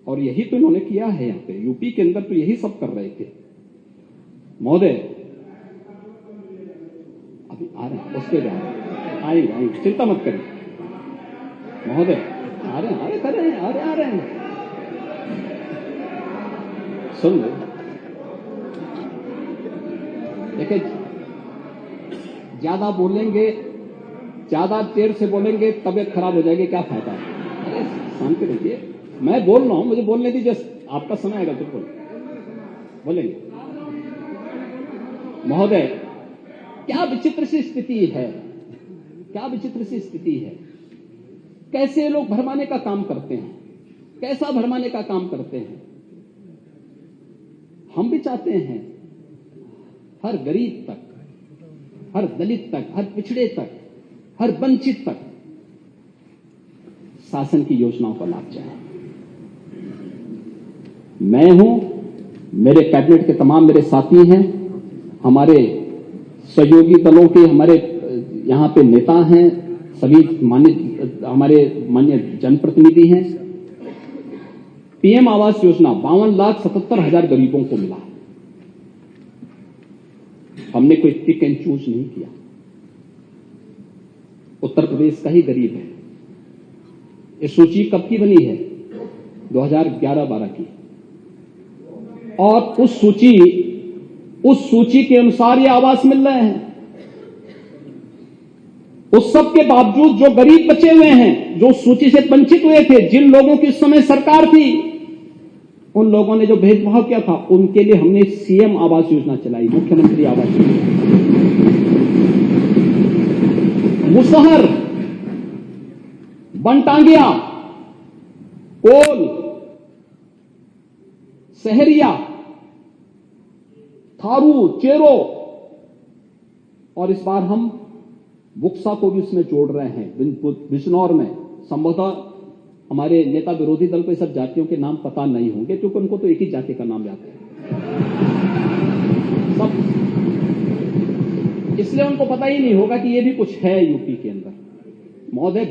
Speaker 1: और यही तो इन्होंने किया है। यहां पे यूपी के अंदर तो यही सब कर रहे थे। महोदय अभी आ रहे हैं, उसके बाद आएंगे, चिंता मत करिए महोदय। आ रहे हैं सुन लो। देखिए, ज्यादा बोलेंगे, ज्यादा देर से बोलेंगे तबीयत खराब हो जाएगी, क्या फायदा है? अरे शांति रहिए, मैं बोल रहा हूं, मुझे बोलने दीजिए, आपका समय आएगा तो बोलेंगे। महोदय क्या विचित्र सी स्थिति है, क्या विचित्र सी स्थिति है। कैसे लोग भरमाने का काम करते हैं, कैसा भरमाने का काम करते हैं। हम भी चाहते हैं हर गरीब तक, हर दलित तक, हर पिछड़े तक, हर वंचित तक शासन की योजनाओं का लाभ जाए। मैं हूं, मेरे कैबिनेट के तमाम मेरे साथी हैं, हमारे सहयोगी दलों के हमारे यहां पे नेता हैं, सभी हमारे माननीय जनप्रतिनिधि हैं। पीएम आवास योजना 52,77,000 गरीबों को मिला। हमने कोई पिक एंड चूज नहीं किया। उत्तर प्रदेश का ही गरीब है। ये सूची कब की बनी है? 2011-12 की। और उस सूची के अनुसार ये आवास मिल रहे हैं। उस सब के बावजूद जो गरीब बचे हुए हैं, जो सूची से वंचित हुए थे, जिन लोगों की उस समय सरकार थी, उन लोगों ने जो भेदभाव किया था, उनके लिए हमने सीएम आवास योजना चलाई, मुख्यमंत्री आवास योजना। मुसहर, बनटांगिया, कोल, सहरिया, थारू, चेरो, और इस बार हम बुक्सा को भी उसमें जोड़ रहे हैं। बिजनौर में संभवतः हमारे नेता विरोधी दल को सब जातियों के नाम पता नहीं होंगे, क्योंकि उनको तो एक ही जाति का नाम याद है सब, इसलिए उनको पता ही नहीं होगा कि ये भी कुछ है यूपी के अंदर। महोदय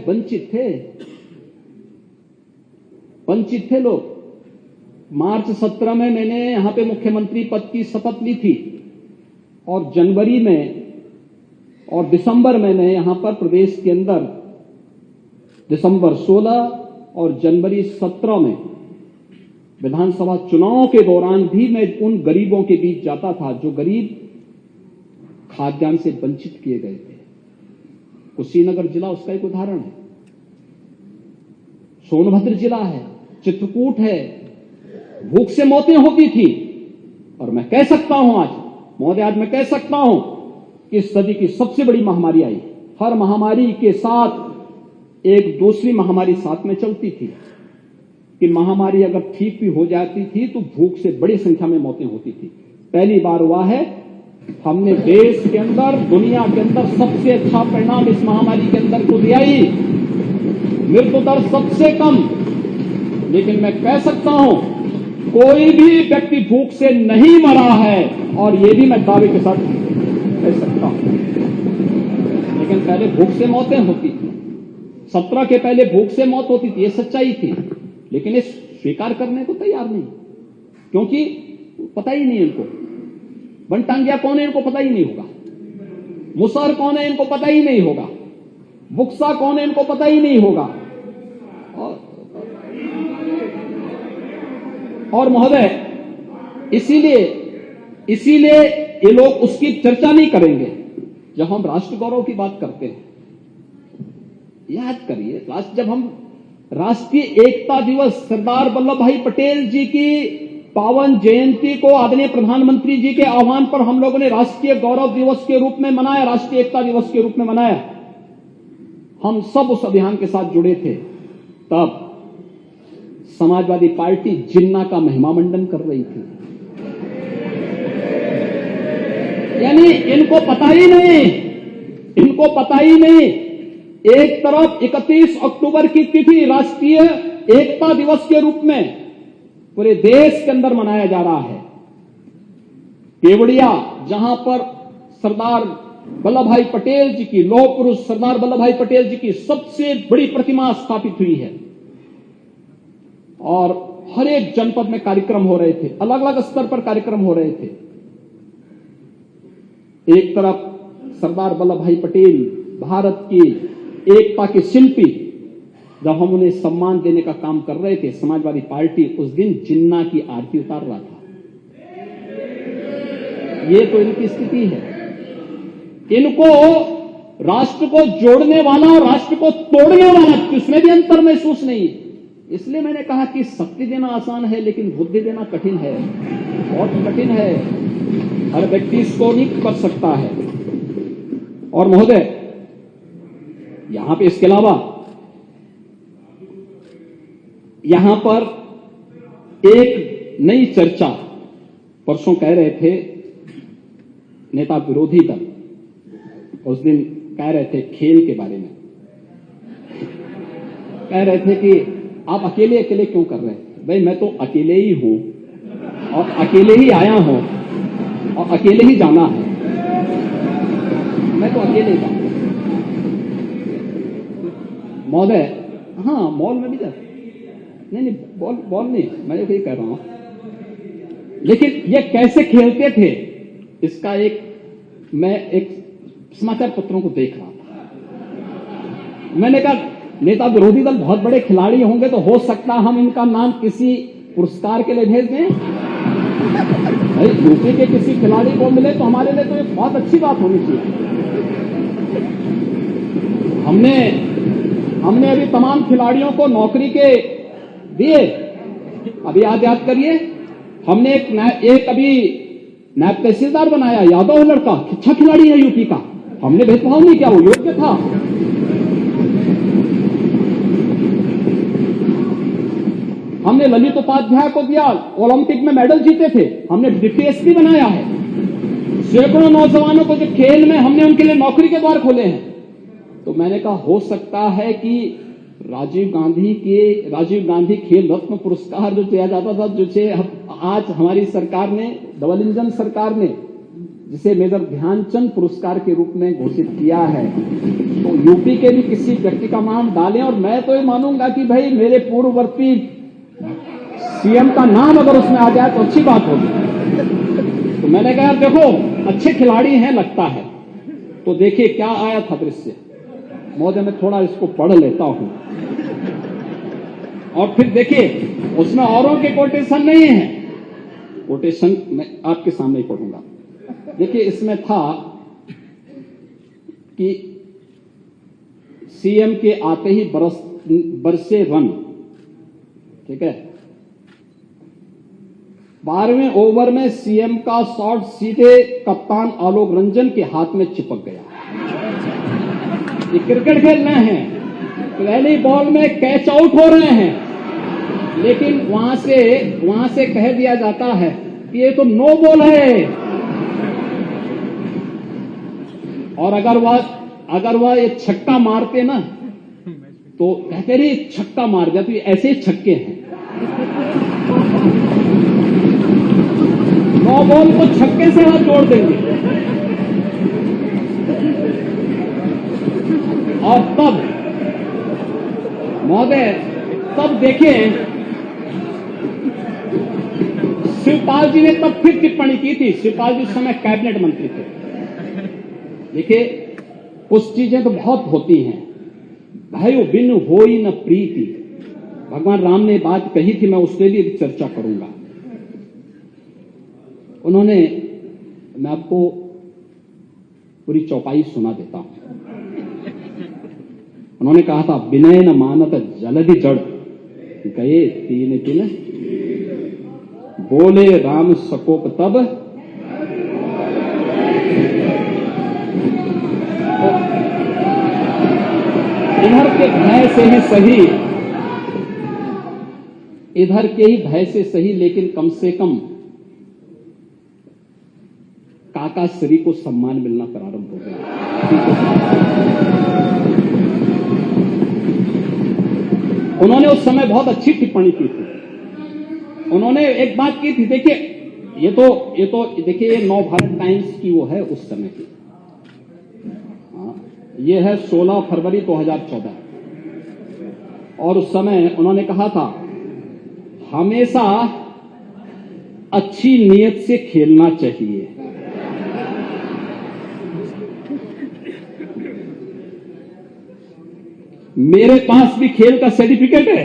Speaker 1: वंचित थे लोग। मार्च 17 में मैंने यहां पे मुख्यमंत्री पद की शपथ ली थी और जनवरी में और दिसंबर में मैं यहां पर प्रदेश के अंदर दिसंबर 16 और जनवरी 17 में विधानसभा चुनाव के दौरान भी मैं उन गरीबों के बीच जाता था जो गरीब खाद्यान्न से वंचित किए गए थे। कुशीनगर जिला उसका एक उदाहरण है, सोनभद्र जिला है, चित्रकूट है, भूख से मौतें होती थी। और मैं कह सकता हूं आज महोदय, आज मैं कह सकता हूं कि इस सदी की सबसे बड़ी महामारी आई। हर महामारी के साथ एक दूसरी महामारी साथ में चलती थी कि महामारी अगर ठीक भी हो जाती थी तो भूख से बड़ी संख्या में मौतें होती थी। पहली बार हुआ है हमने देश के अंदर, दुनिया के अंदर सबसे अच्छा परिणाम इस महामारी के अंदर को दिया ही, मृत्यु दर सबसे कम। लेकिन मैं कह सकता हूं कोई भी व्यक्ति भूख से नहीं मरा है, और यह भी मैं दावे के साथ कह सकता हूं। लेकिन पहले भूख से मौतें होती थी, 17 के पहले भूख से मौत होती थी, ये सच्चाई थी। लेकिन इस स्वीकार करने को तैयार नहीं, क्योंकि पता ही नहीं इनको बनटांगिया कौन है, इनको पता ही नहीं होगा। मुसहर कौन है, इनको पता ही नहीं होगा। बुक्सा कौन है, इनको पता ही नहीं होगा। और महोदय इसीलिए ये लोग उसकी चर्चा नहीं करेंगे। जब हम राष्ट्र गौरव की बात करते हैं, याद करिए जब हम राष्ट्रीय एकता दिवस, सरदार वल्लभ भाई पटेल जी की पावन जयंती को आदरणीय प्रधानमंत्री जी के आह्वान पर हम लोगों ने राष्ट्रीय गौरव दिवस के रूप में मनाया, राष्ट्रीय एकता दिवस के रूप में मनाया। हम सब उस अभियान के साथ जुड़े थे। तब समाजवादी पार्टी जिन्ना का महिमा मंडन कर रही थी। यानी इनको पता ही नहीं। एक तरफ 31 अक्टूबर की तिथि राष्ट्रीय एकता दिवस के रूप में पूरे देश के अंदर मनाया जा रहा है। केवड़िया, जहां पर सरदार वल्लभ भाई पटेल जी की, लौह पुरुष सरदार वल्लभ भाई पटेल जी की सबसे बड़ी प्रतिमा स्थापित हुई है, और हर एक जनपद में कार्यक्रम हो रहे थे, अलग अलग स्तर पर कार्यक्रम हो रहे थे। एक तरफ सरदार वल्लभ भाई पटेल भारत की एकता के शिल्पी, जब हम उन्हें सम्मान देने का काम कर रहे थे, समाजवादी पार्टी उस दिन जिन्ना की आरती उतार रहा था। ये तो इनकी स्थिति है। इनको राष्ट्र को जोड़ने वाला और राष्ट्र को तोड़ने वाला, उसमें भी अंतर महसूस नहीं। इसलिए मैंने कहा कि शक्ति देना आसान है, लेकिन बुद्धि देना कठिन है, बहुत कठिन है। हर व्यक्ति इसको नहीं कर सकता है। और महोदय यहां पे इसके अलावा यहां पर एक नई चर्चा परसों कह रहे थे नेता विरोधी दल, उस दिन कह रहे थे खेल के बारे में, कह रहे थे कि आप अकेले अकेले क्यों कर रहे हैं। भाई मैं तो अकेले ही हूं और अकेले ही आया हूं और अकेले ही जाना है। मैं तो अकेले जाऊं महोदय। हाँ, मॉल में भी जाते नहीं, बॉल नहीं, मैं तो यही कह रहा हूं। लेकिन ये कैसे खेलते थे, इसका मैं एक समाचार पत्रों को देख रहा था। मैंने कहा नेता विरोधी दल बहुत बड़े खिलाड़ी होंगे, तो हो सकता हम इनका नाम किसी पुरस्कार के लिए भेज दें। यूपी के किसी खिलाड़ी को मिले तो हमारे लिए तो ये बहुत अच्छी बात होनी चाहिए। हमने अभी तमाम खिलाड़ियों को नौकरी के दिए। अभी याद करिए, हमने एक अभी नायब तहसीलदार बनाया, यादव है लड़का, अच्छा खिलाड़ी है यूपी का। हमने भेदभाव नहीं किया, वो योग्य था। हमने ललित उपाध्याय को दिया, ओलंपिक में मेडल जीते थे, हमने डिप्टी एसपी बनाया है। सैकड़ों नौजवानों को जो खेल में हमने उनके लिए नौकरी के द्वार खोले हैं। तो मैंने कहा हो सकता है कि राजीव गांधी खेल रत्न पुरस्कार जो दिया जाता था, आज हमारी सरकार ने, डबल इंजन सरकार ने, जिसे मेजर ध्यानचंद पुरस्कार के रूप में घोषित किया है, तो यूपी के भी किसी व्यक्ति का नाम डालें। और मैं तो ये मानूंगा कि भाई मेरे पूर्ववर्ती सीएम का नाम अगर उसमें आ जाए तो अच्छी बात होगी। तो मैंने कहा देखो अच्छे खिलाड़ी हैं लगता है, तो देखिए क्या आया था दृश्य। महोदय मैं थोड़ा इसको पढ़ लेता हूं और फिर देखिए उसमें औरों के कोटेशन नहीं है, कोटेशन मैं आपके सामने ही पढ़ूंगा। देखिए इसमें था कि सीएम के आते ही बरसे रन, ठीक है। 12वें ओवर में सीएम का शॉट सीधे कप्तान आलोक रंजन के हाथ में चिपक गया। ये क्रिकेट खेल रहे हैं, पहली बॉल में कैच आउट हो रहे हैं, लेकिन वहां से कह दिया जाता है कि ये तो नो बॉल है। और अगर वह ये छक्का मारते ना तो कहते रहे छक्का मार दिया, तो ये ऐसे ही छक्के हैं। नो बॉल को छक्के से हाथ जोड़ देंगे। और तब महोदय तब देखिए शिवपाल जी ने तब फिर टिप्पणी की थी। शिवपाल जी उस समय कैबिनेट मंत्री थे। देखिए कुछ चीजें तो बहुत होती हैं, भाई बिन होई न प्रीति, भगवान राम ने बात कही थी, मैं उस पर भी चर्चा करूंगा। उन्होंने, मैं आपको पूरी चौपाई सुना देता हूं। उन्होंने कहा था विनय न मानत जलधि जड़ गए तीन तिन, बोले राम सकोप तब इधर के भय से ही सही, इधर के ही भय से सही, लेकिन कम से कम काका श्री को सम्मान मिलना प्रारंभ हो गया। उन्होंने उस समय बहुत अच्छी टिप्पणी की थी। उन्होंने एक बात की थी, देखिए ये तो देखिए ये नव भारत टाइम्स की वो है उस समय की, ये है 16 फरवरी 2014। और उस समय उन्होंने कहा था हमेशा अच्छी नीयत से खेलना चाहिए। मेरे पास भी खेल का सर्टिफिकेट है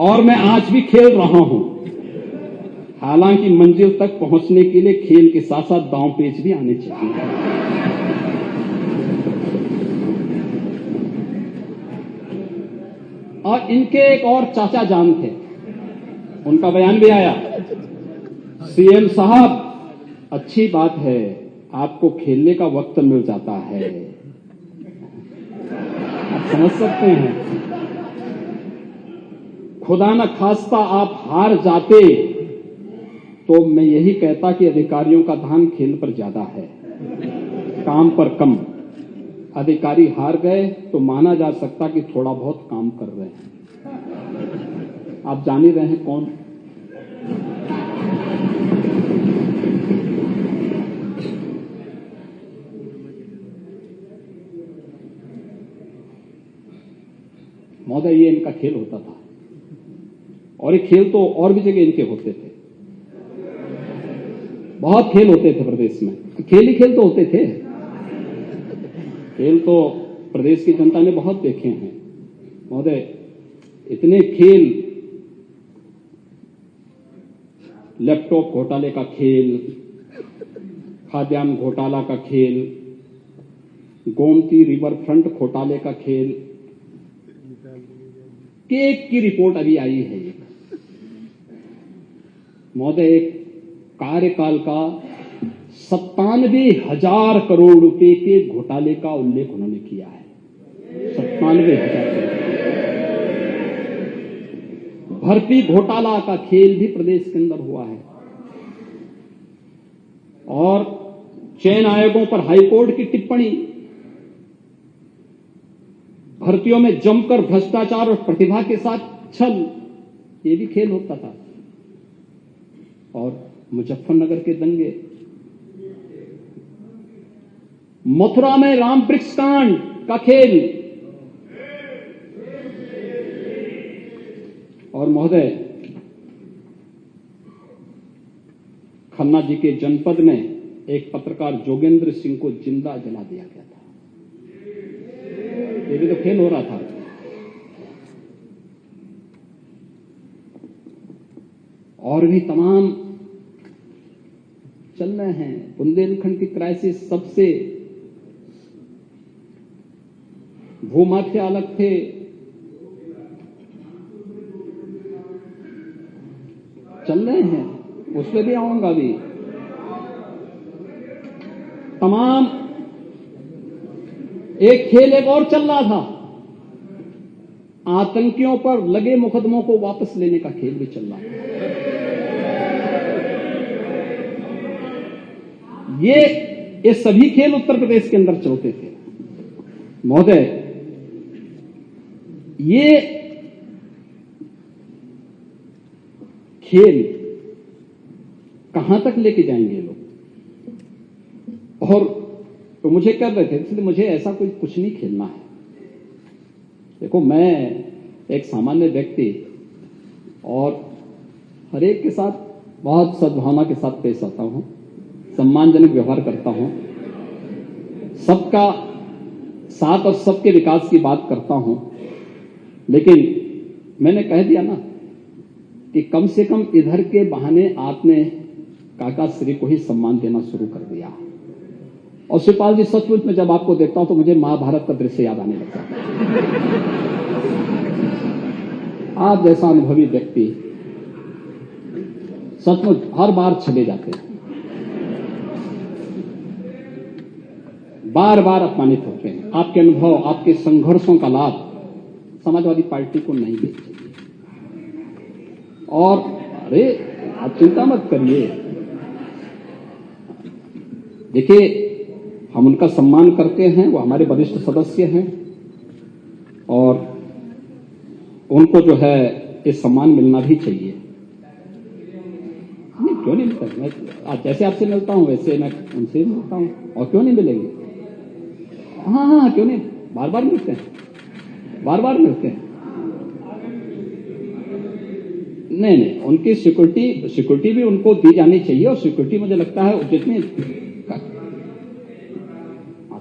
Speaker 1: और मैं आज भी खेल रहा हूं। हालांकि मंजिल तक पहुंचने के लिए खेल के साथ साथ दांव पेच भी आने चाहिए। और इनके एक और चाचा जान थे, उनका बयान भी आया, सीएम साहब अच्छी बात है आपको खेलने का वक्त मिल जाता है। आप समझ सकते हैं, खुदा न खास्ता आप हार जाते तो मैं यही कहता कि अधिकारियों का ध्यान खेल पर ज्यादा है, काम पर कम। अधिकारी हार गए तो माना जा सकता कि थोड़ा बहुत काम कर रहे हैं। आप जान ही रहे हैं कौन। महोदय ये इनका खेल होता था, और ये खेल तो और भी जगह इनके होते थे। बहुत खेल होते थे प्रदेश में, खेल ही खेल तो होते थे। खेल तो प्रदेश की जनता ने बहुत देखे हैं महोदय, इतने खेल, लैपटॉप घोटाले का खेल, खाद्यान्न घोटाला का खेल, गोमती रिवर फ्रंट घोटाले का खेल, केक की रिपोर्ट अभी आई है। महोदय एक कार्यकाल का 97,000 करोड़ रुपए के घोटाले का उल्लेख उन्होंने किया है। 97,000 करोड़। भर्ती घोटाला का खेल भी प्रदेश के अंदर हुआ है। और चयन आयोगों पर हाईकोर्ट की टिप्पणी, भर्तियों में जमकर भ्रष्टाचार और प्रतिभा के साथ छल, ये भी खेल होता था। और मुजफ्फरनगर के दंगे, मथुरा में राम वृक्ष कांड का खेल, और महोदय खन्ना जी के जनपद में एक पत्रकार जोगेंद्र सिंह को जिंदा जला दिया गया था। ये भी तो खेल हो रहा था। और भी तमाम चल रहे हैं। बुंदेलखंड की क्राइसिस, सबसे भूमाफिया अलग थे, चल रहे हैं, उस पर भी आऊंगा भी। तमाम एक खेल एक और चल रहा था, आतंकियों पर लगे मुकदमों को वापस लेने का खेल भी चल रहा था। ये सभी खेल उत्तर प्रदेश के अंदर चलते थे। महोदय, ये खेल कहां तक लेके जाएंगे लोग? और तो मुझे कर रहे थे, इसलिए मुझे ऐसा कोई कुछ नहीं खेलना है। देखो, मैं एक सामान्य व्यक्ति और हर एक के साथ बहुत सद्भावना के साथ पेश आता हूं, सम्मानजनक व्यवहार करता हूं, सबका साथ और सबके विकास की बात करता हूं। लेकिन मैंने कह दिया ना कि कम से कम इधर के बहाने आपने काका श्री को ही सम्मान देना शुरू कर दिया। और शिवपाल जी, सचमुच में जब आपको देखता हूं तो मुझे महाभारत का दृश्य याद आने लगता है। आप जैसा अनुभवी व्यक्ति सचमुच हर बार चले जाते हैं, बार बार अपमानित होते हैं। आपके अनुभव, आपके संघर्षों का लाभ समाजवादी पार्टी को नहीं देना चाहिए। और अरे, आप चिंता मत करिए, देखिए हम उनका सम्मान करते हैं, वो हमारे वरिष्ठ सदस्य हैं और उनको जो है ये सम्मान मिलना भी चाहिए। नहीं, क्यों नहीं मिलता? मैं जैसे आपसे मिलता हूं वैसे मैं उनसे मिलता हूं, और क्यों नहीं मिलेंगे? हाँ, क्यों नहीं, बार बार मिलते हैं, बार बार मिलते हैं। नहीं, उनकी सिक्योरिटी भी उनको दी जानी चाहिए। और सिक्योरिटी मुझे लगता है जितनी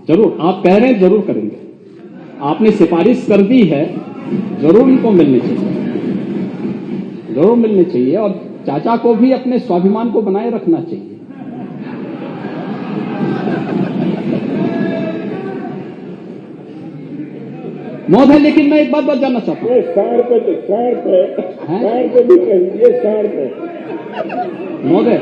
Speaker 1: जरूर आप कह रहे हैं, जरूर करेंगे। आपने सिफारिश कर दी है, जरूर उनको मिलनी चाहिए, जरूर मिलनी चाहिए। और चाचा को भी अपने स्वाभिमान को बनाए रखना चाहिए। महोदय, लेकिन मैं एक बात जानना चाहता हूँ।
Speaker 4: साढ़ पे भी कहिए, साढ़ पे।
Speaker 1: महोदय,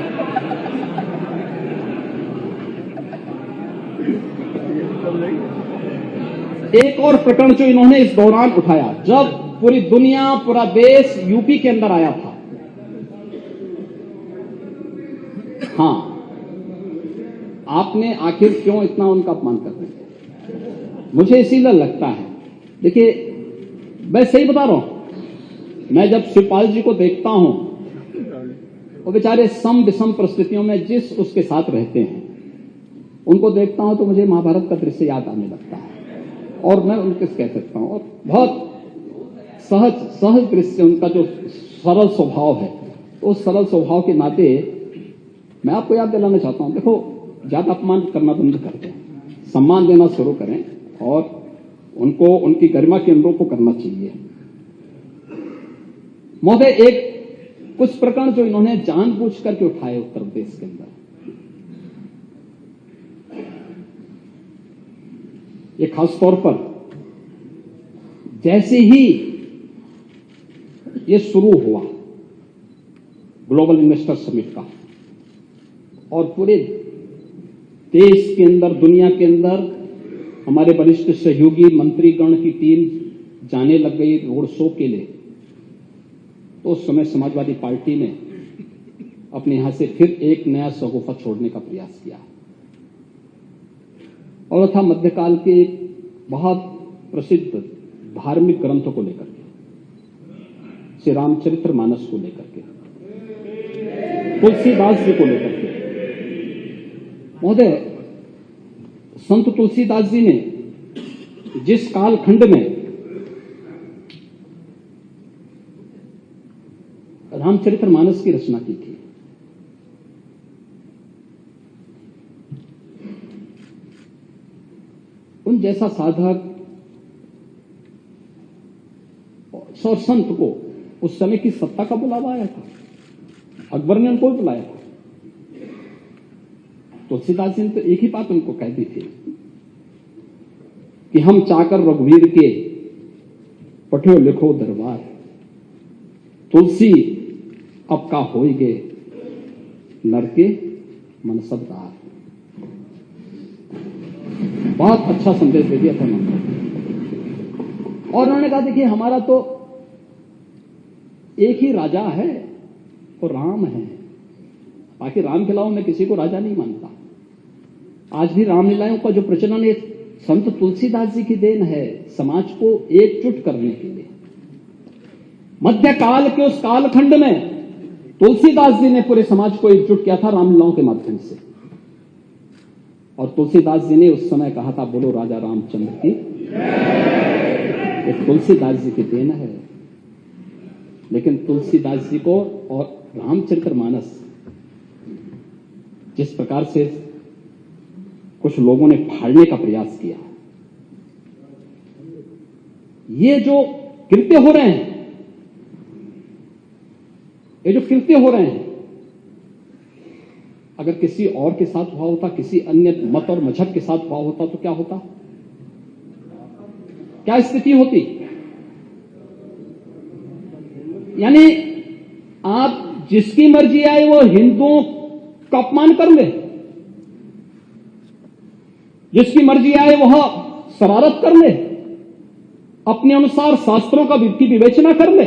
Speaker 1: एक और प्रकरण जो इन्होंने इस दौरान उठाया, जब पूरी दुनिया, पूरा देश यूपी के अंदर आया था। हाँ, आपने आखिर क्यों इतना उनका अपमान कर रहे हैं? मुझे इसीलिए लगता है, देखिए मैं सही बता रहा हूं, मैं जब शिवपाल जी को देखता हूं, वो बेचारे सम विषम परिस्थितियों में जिस उसके साथ रहते हैं, उनको देखता हूं तो मुझे महाभारत का दृश्य याद आने लगता है। और मैं उनके कह सकता हूं, और बहुत सहज दृश्य, उनका जो सरल स्वभाव है, उस सरल स्वभाव के नाते मैं आपको याद दिलाना चाहता हूं, देखो ज्यादा अपमान करना बंद कर दें, सम्मान देना शुरू करें और उनको उनकी गरिमा के अनुरूप को करना चाहिए। महोदय, एक कुछ प्रकरण जो इन्होंने जानबूझ करके उठाए उत्तर प्रदेश के अंदर, ये खास तौर पर जैसे ही ये शुरू हुआ ग्लोबल इन्वेस्टर समिट का, और पूरे देश के अंदर, दुनिया के अंदर हमारे वरिष्ठ सहयोगी मंत्रीगण की टीम जाने लग गई रोड शो के लिए, तो उस समय समाजवादी पार्टी ने अपने यहां से फिर एक नया शगुफा छोड़ने का प्रयास किया। और था मध्यकाल के एक बहुत प्रसिद्ध धार्मिक ग्रंथों को लेकर के, श्री रामचरित्र मानस को लेकर के, तुलसीदास जी को लेकर के। महोदय, संत तुलसीदास जी ने जिस कालखंड में रामचरित्र मानस की रचना की थी, उन जैसा साधक और संत को उस समय की सत्ता का बुलावा आया था। अकबर ने उनको बुलाया था। तुलसीदास जी ने तो एक ही बात उनको कह दी थी कि हम चाकर रघुवीर के पठो लिखो दरबार, तुलसी अब का होइगे नर के मन सबदार। बहुत अच्छा संदेश दे दिया था उन्होंने। और उन्होंने कहा देखिए हमारा तो एक ही राजा है, वो राम है, बाकी राम के अलावा मैं किसी को राजा नहीं मानता। आज भी रामलीलाओं का जो प्रचलन है संत तुलसीदास जी की देन है, समाज को एकजुट करने के लिए। मध्यकाल के उस कालखंड में तुलसीदास जी ने पूरे समाज को एकजुट किया था रामलीलाओं के माध्यम से। और तुलसीदास जी ने उस समय कहा था, बोलो राजा रामचंद्र की। ये तुलसीदास जी की देन है। लेकिन तुलसीदास जी को और रामचरितमानस जिस प्रकार से कुछ लोगों ने फाड़ने का प्रयास किया, ये जो कृत्य हो रहे हैं, ये जो कृत्य हो रहे हैं, अगर किसी और के साथ हुआ होता, किसी अन्य मत और मजहब के साथ हुआ होता तो क्या होता, क्या स्थिति होती? यानी आप जिसकी मर्जी आए वो हिंदुओं का अपमान कर ले, जिसकी मर्जी आए वह शरारत कर ले, अपने अनुसार शास्त्रों का की विवेचना कर ले।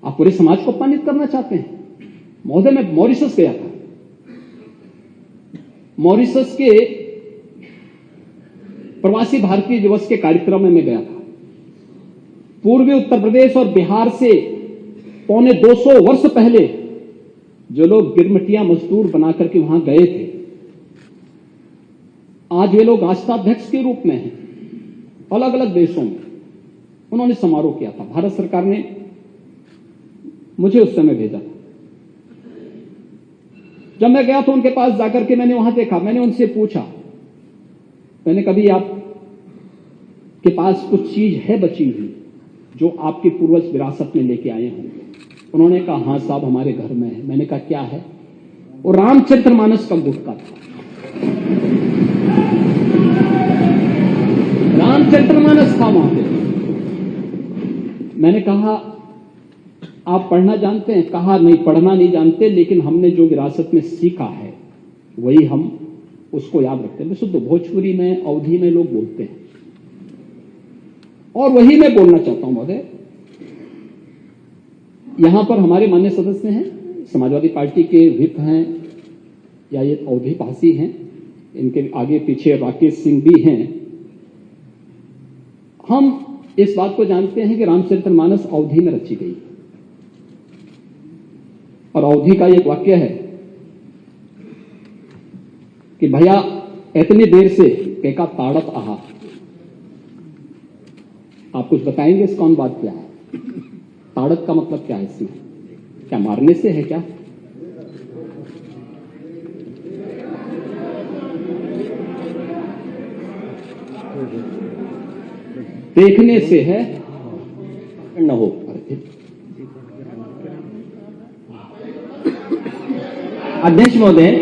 Speaker 1: आप पूरे समाज को अपमानित करना चाहते हैं। महोदय, मैं मॉरिशस गया था। मॉरिशस के प्रवासी भारतीय दिवस के कार्यक्रम में मैं गया था। पूर्वी उत्तर प्रदेश और बिहार से पौने 200 वर्ष पहले जो लोग गिरमिटिया मजदूर बनाकर के वहां गए थे, आज वे लोग राष्ट्राध्यक्ष के रूप में हैं अलग अलग देशों में। उन्होंने समारोह किया था। भारत सरकार ने मुझे उस समय भेजा था। जब मैं गया तो उनके पास जाकर के मैंने वहां देखा, मैंने उनसे पूछा, मैंने कभी आप के पास कुछ चीज है बची हुई जो आपके पूर्वज विरासत में लेके आए होंगे? उन्होंने कहा, हाँ साहब, हमारे घर में है। मैंने कहा, क्या है? वो रामचरितमानस का गुटका था। रामचरितमानस था वहां पे। मैंने कहा, आप पढ़ना जानते हैं? कहा, नहीं, पढ़ना नहीं जानते, लेकिन हमने जो विरासत में सीखा है वही हम उसको याद रखते हैं। शुद्ध भोजपुरी में, अवधी में लोग बोलते हैं और वही मैं बोलना चाहता हूं। महोदय, यहां पर हमारे मान्य सदस्य हैं, समाजवादी पार्टी के विप हैं या ये अवधी भाषी हैं, इनके आगे पीछे राकेश सिंह भी हैं। हम इस बात को जानते हैं कि रामचरितमानस अवधी में रची गई और अवधी का एक वाक्य है कि भैया इतनी देर से केका ताड़त आहा। आप कुछ बताएंगे इसका अनुवाद क्या है? ताड़त का मतलब क्या है इसमें? क्या मारने से है क्या? देखने से है न हो।
Speaker 3: अध्यक्ष महोदय,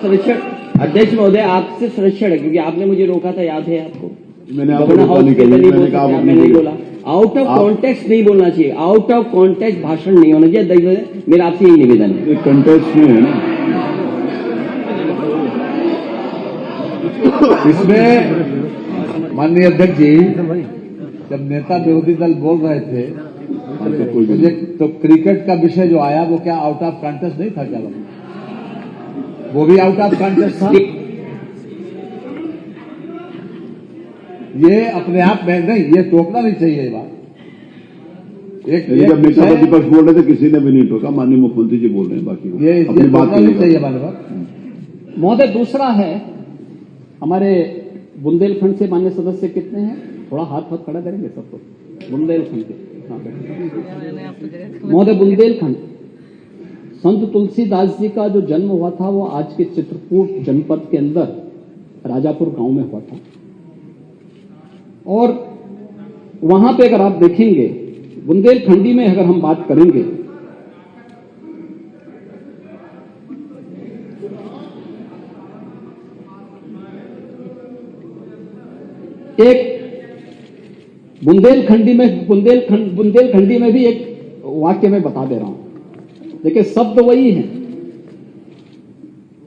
Speaker 3: संरक्षण अध्यक्ष महोदय, आपसे संरक्षण है क्योंकि आपने मुझे रोका था, याद है आपको?
Speaker 2: मैंने आपको
Speaker 3: गवर्नर हाउस के लिए
Speaker 2: मैंने कहा
Speaker 3: मैंने नहीं बोला। आउट ऑफ कॉन्टेक्स्ट नहीं बोलना चाहिए, आउट ऑफ कॉन्टेक्स्ट भाषण नहीं होना चाहिए। अध्यक्ष, मेरा आपसे यही निवेदन है।
Speaker 2: कंटेक्स्ट में है ना,
Speaker 5: इसमें माननीय अध्यक्ष जी, जब नेता विरोधी दल बोल रहे थे तो क्रिकेट का विषय जो आया वो क्या आउट ऑफ कॉन्टेक्स्ट नहीं था? क्या वो भी आउट ऑफ कॉन्टेक्स्ट था? ये अपने आप में नहीं, ये टोकना नहीं चाहिए ये बात।
Speaker 2: जब नेता प्रतिपक्ष बोल रहे थे किसी ने भी नहीं टोका, माननीय मुख्यमंत्री जी बोल रहे हैं, बाकी
Speaker 5: ये टोकना नहीं चाहिए हमारे बात।
Speaker 1: महोदय, दूसरा है हमारे बुंदेलखंड से मान्य सदस्य कितने हैं? थोड़ा हाथ खड़ा करेंगे सबको। बुंदेलखंड के महोदय, बुंदेलखंड संत तुलसीदास जी का जो जन्म हुआ था वो आज के चित्रकूट जनपद के अंदर राजापुर गांव में हुआ था। और वहां पे अगर आप देखेंगे, बुंदेलखंडी में अगर हम बात करेंगे, एक बुंदेलखंडी में भी एक वाक्य में बता दे रहा हूं। देखिए, शब्द वही है,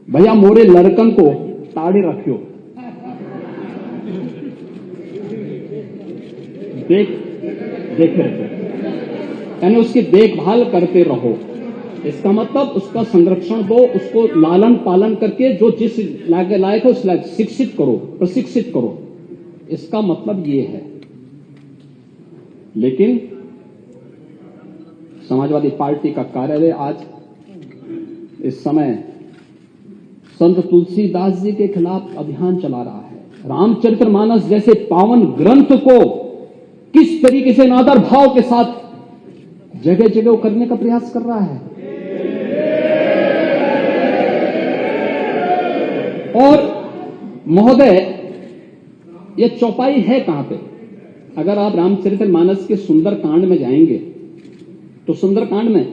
Speaker 1: भैया मोरे लड़कन को ताड़े रखियो, देखे रखो, यानी उसकी देखभाल करते रहो। इसका मतलब उसका संरक्षण दो, उसको लालन पालन करके जो जिस लायक है उस लायक शिक्षित करो, प्रशिक्षित करो। इसका मतलब ये है। लेकिन समाजवादी पार्टी का कार्यालय आज इस समय संत तुलसीदास जी के खिलाफ अभियान चला रहा है। रामचरितमानस जैसे पावन ग्रंथ को किस तरीके से नादर भाव के साथ जगह जगह करने का प्रयास कर रहा है। और महोदय, ये चौपाई है कहां पे? अगर आप रामचरितमानस के सुंदरकांड में जाएंगे तो सुंदरकांड में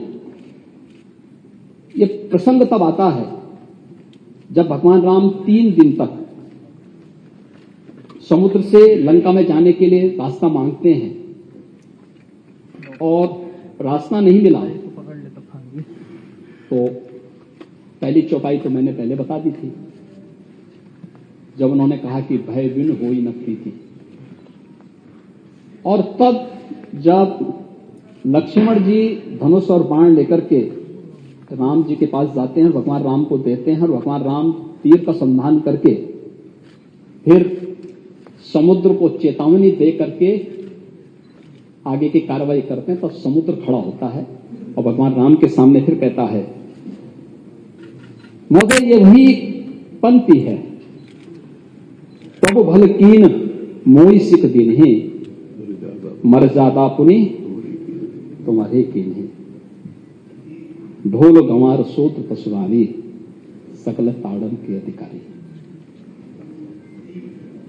Speaker 1: ये प्रसंग तब आता है जब भगवान राम 3 दिन तक समुद्र से लंका में जाने के लिए रास्ता मांगते हैं और रास्ता नहीं मिला। तो पहली चौपाई तो मैंने पहले बता दी थी, जब उन्होंने कहा कि भय बिन होई न प्रीति। और तब जब लक्ष्मण जी धनुष और बाण लेकर के राम जी के पास जाते हैं, भगवान राम को देते हैं, और भगवान राम तीर का संधान करके फिर समुद्र को चेतावनी दे करके आगे की कार्रवाई करते हैं, तब समुद्र खड़ा होता है और भगवान राम के सामने फिर कहता है, महोदय ये वही पंक्ति है, प्रभु भल कीन मोई सिख दिन है, मर्यादा पुनि तुम्हारे कीन है, ढोल गंवार सोत पशुरानी सकल ताड़न के अधिकारी।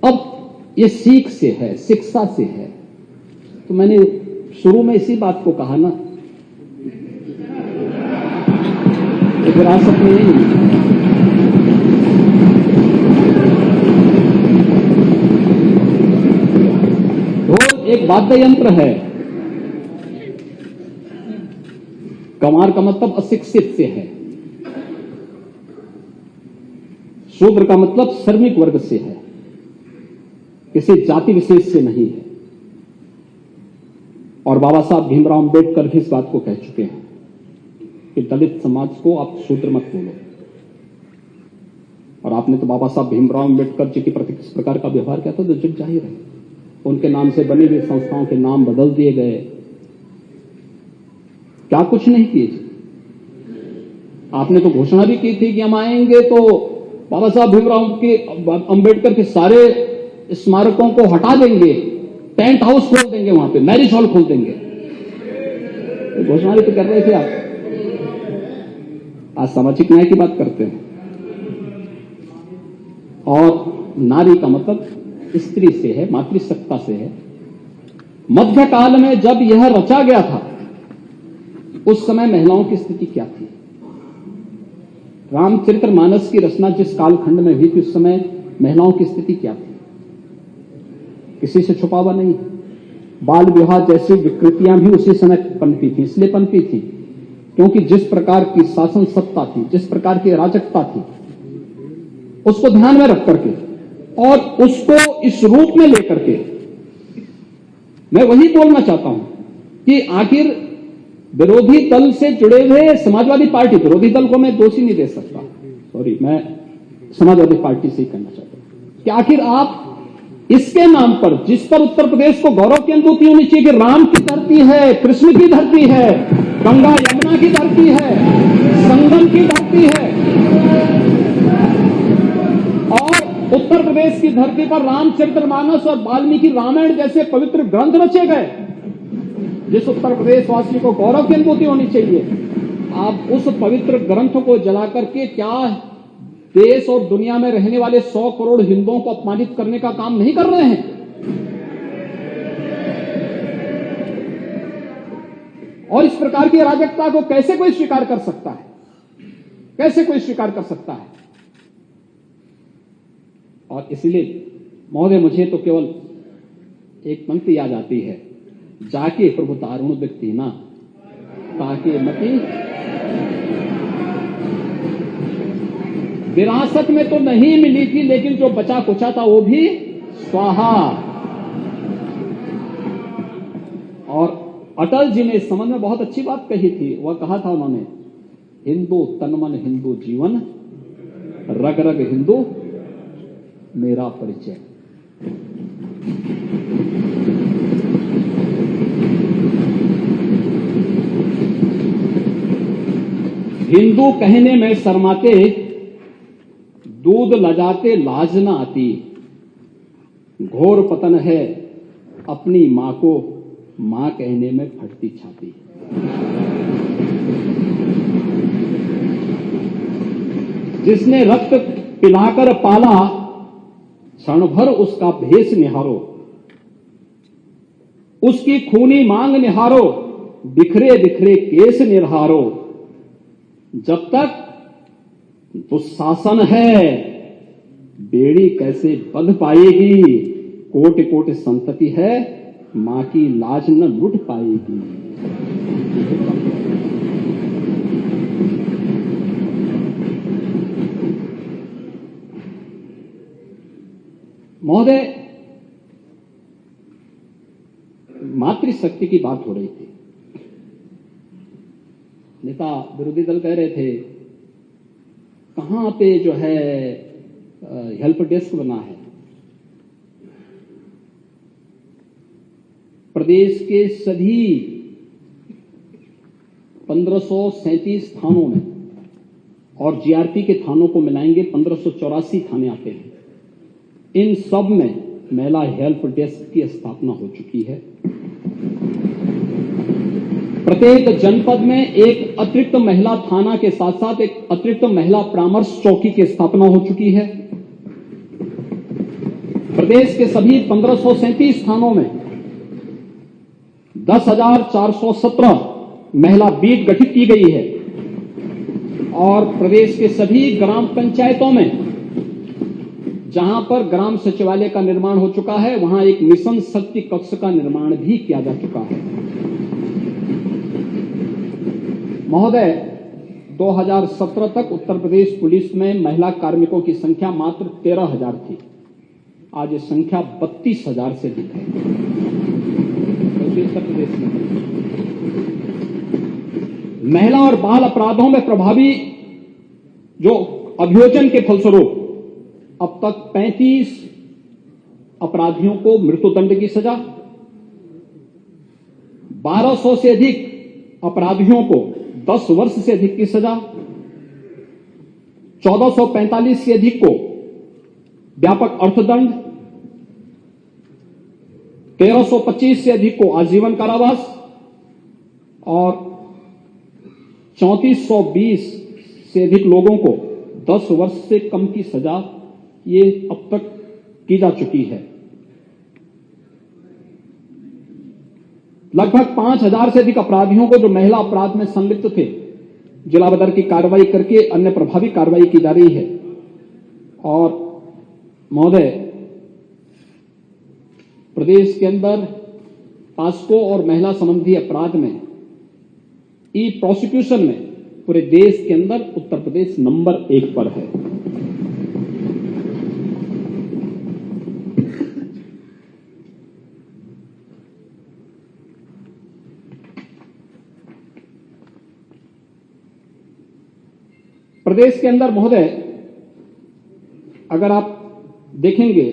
Speaker 1: अब ये सीख से है, शिक्षा से है। तो मैंने शुरू में इसी बात को कहा ना, विरासत में नहीं। ढोल एक वाद्य यंत्र है। गंवार का मतलब अशिक्षित से है, शूद्र का मतलब श्रमिक वर्ग से है, किसी जाति विशेष से नहीं है। और बाबा साहब भीमराव अंबेडकर भी इस बात को कह चुके हैं कि दलित समाज को आप शूद्र मत बोलो। और आपने तो बाबा साहब भीमराव अंबेडकर जी के प्रति किस प्रकार का व्यवहार किया था, तो जग जाहिर है। उनके नाम से बनी हुई संस्थाओं के नाम बदल दिए गए, क्या कुछ नहीं किए। आपने तो घोषणा भी की थी कि हम आएंगे तो बाबा साहब भीमराव के अंबेडकर के सारे स्मारकों को हटा देंगे, टेंट हाउस खोल देंगे, वहां पे मैरिज हॉल खोल देंगे। तो घोषणा भी तो कर रहे थे आप। आज सामाजिक न्याय की बात करते हैं। और नारी का मतलब स्त्री से है, मातृसत्ता से है। मध्यकाल में जब यह रचा गया था उस समय महिलाओं की स्थिति क्या थी? रामचरितमानस की रचना जिस कालखंड में हुई थी उस समय महिलाओं की स्थिति क्या थी? किसी से छुपा हुआ नहीं। बाल विवाह जैसी विकृतियां भी उसी समय पनपी थी। इसलिए पनपी थी क्योंकि जिस प्रकार की शासन सत्ता थी, जिस प्रकार की अराजकता थी, उसको ध्यान में रख करके और उसको इस रूप में लेकर के मैं वही बोलना चाहता हूं कि आखिर विरोधी दल से जुड़े हुए समाजवादी पार्टी, विरोधी दल को मैं दोषी नहीं दे सकता, सॉरी, मैं समाजवादी पार्टी से ही कहना चाहता हूं कि आखिर आप इसके नाम पर, जिस पर उत्तर प्रदेश को गौरव की अनुभूति होनी चाहिए कि राम की धरती है, कृष्ण की धरती है, गंगा यमुना की धरती है, संगम की धरती है, और उत्तर प्रदेश की धरती पर रामचरितमानस और वाल्मीकि रामायण जैसे पवित्र ग्रंथ रचे गए, जिस उत्तर प्रदेश वासी को गौरव की अनुभूति होनी चाहिए, आप उस पवित्र ग्रंथ को जला करके क्या देश और दुनिया में रहने वाले 100 करोड़ हिंदुओं को अपमानित करने का काम नहीं कर रहे हैं? और इस प्रकार की अराजकता को कैसे कोई स्वीकार कर सकता है? कैसे कोई स्वीकार कर सकता है? और इसलिए महोदय, मुझे तो केवल एक पंक्ति याद आती है, जाके प्रभु तारुण व्यक्ति ना ताकि मती विरासत में तो नहीं मिली थी, लेकिन जो बचा कुचा था वो भी स्वाहा। और अटल जी ने इस संबंध में बहुत अच्छी बात कही थी। वह कहा था उन्होंने, हिंदू तन मन हिंदू जीवन, रग रग हिंदू मेरा परिचय। हिंदू कहने में शर्माते, दूध लजाते लाज न आती, घोर पतन है अपनी मां को मां कहने में फटती छाती। जिसने रक्त पिलाकर पाला, क्षण भर उसका भेष निहारो, उसकी खूनी मांग निहारो, बिखरे बिखरे केस निहारो। जब तक दुशासन है, बेड़ी कैसे बंध पाएगी, कोट कोट संतति है, मां की लाज न लुट पाएगी। महोदय, मातृशक्ति की बात हो रही थी। नेता विरोधी दल कह रहे थे कहां पे जो है हेल्प डेस्क बना है। प्रदेश के सभी 1537 थानों में और जीआरपी के थानों को मिलाएंगे 1584 थाने आते हैं। इन सब में महिला हेल्प डेस्क की स्थापना हो चुकी है। प्रत्येक जनपद में एक अतिरिक्त महिला थाना के साथ साथ एक अतिरिक्त महिला परामर्श चौकी की स्थापना हो चुकी है। प्रदेश के सभी 1537 थानों में 10,417 महिला बीट गठित की गई है और प्रदेश के सभी ग्राम पंचायतों में जहां पर ग्राम सचिवालय का निर्माण हो चुका है, वहां एक मिशन शक्ति कक्ष का निर्माण भी किया जा चुका है। महोदय, 2017 तक उत्तर प्रदेश पुलिस में महिला कार्मिकों की संख्या मात्र 13,000 थी। आज ये संख्या 32,000 से अधिक है उत्तर प्रदेश में। महिला और बाल अपराधों में प्रभावी जो अभियोजन के फलस्वरूप अब तक 35 अपराधियों को मृत्युदंड की सजा, 1200 से अधिक अपराधियों को 10 वर्ष से अधिक की सजा, 1445 से अधिक को व्यापक अर्थदंड, 1325 से अधिक को आजीवन कारावास और 3420 से अधिक लोगों को 10 वर्ष से कम की सजा ये अब तक की जा चुकी है। लगभग 5,000 से अधिक अपराधियों को जो महिला अपराध में संलिप्त थे, जिला बदर की कार्रवाई करके अन्य प्रभावी कार्रवाई की जा रही है। और महोदय, प्रदेश के अंदर पास्को और महिला संबंधी अपराध में ई प्रोसिक्यूशन में पूरे देश के अंदर उत्तर प्रदेश नंबर 1 पर है। प्रदेश के अंदर महोदय, अगर आप देखेंगे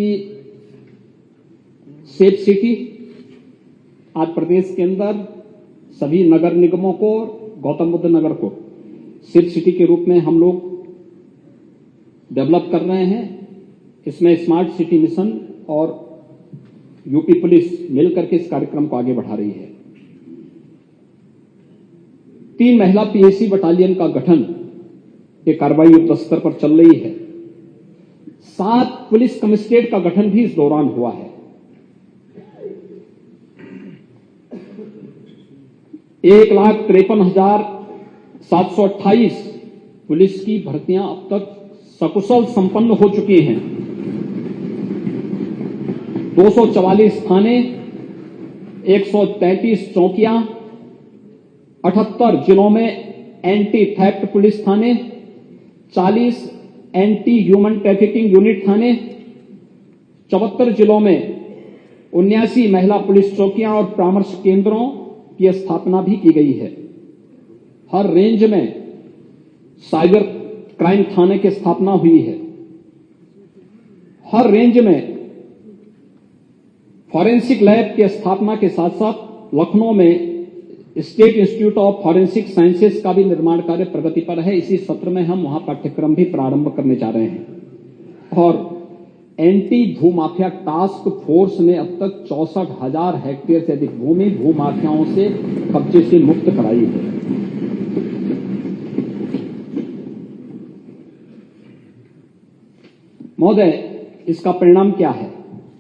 Speaker 1: कि सेफ सिटी आज प्रदेश के अंदर सभी नगर निगमों को, गौतम बुद्ध नगर को सेफ सिटी के रूप में हम लोग डेवलप कर रहे हैं। इसमें स्मार्ट सिटी मिशन और यूपी पुलिस मिलकर के इस कार्यक्रम को आगे बढ़ा रही है। 3 महिला पीएसी बटालियन का गठन, ये कार्रवाई युद्ध स्तर पर चल रही है। 7 पुलिस कमिश्नरेट का गठन भी इस दौरान हुआ है। 1,53,728 पुलिस की भर्तियां अब तक सकुशल संपन्न हो चुकी हैं। 244 थाने, 133 चौकियां, 78 जिलों में एंटी थेफ्ट पुलिस थाने, 40 एंटी ह्यूमन ट्रैफिकिंग यूनिट थाने, 74 जिलों में 79 महिला पुलिस चौकियां और परामर्श केंद्रों की स्थापना भी की गई है। हर रेंज में साइबर क्राइम थाने की स्थापना हुई है। हर रेंज में फॉरेंसिक लैब की स्थापना के साथ साथ लखनऊ में state institute of forensic sciences का भी निर्माण कार्य प्रगति पर है। इसी सत्र में हम वहां पाठ्यक्रम भी प्रारंभ करने जा रहे हैं। और एंटी भूमाफिया टास्क फोर्स ने अब तक 64,000 हेक्टेयर से अधिक भूमि भूमाफियाओं से कब्जे से मुक्त कराई है। महोदय, इसका परिणाम क्या है?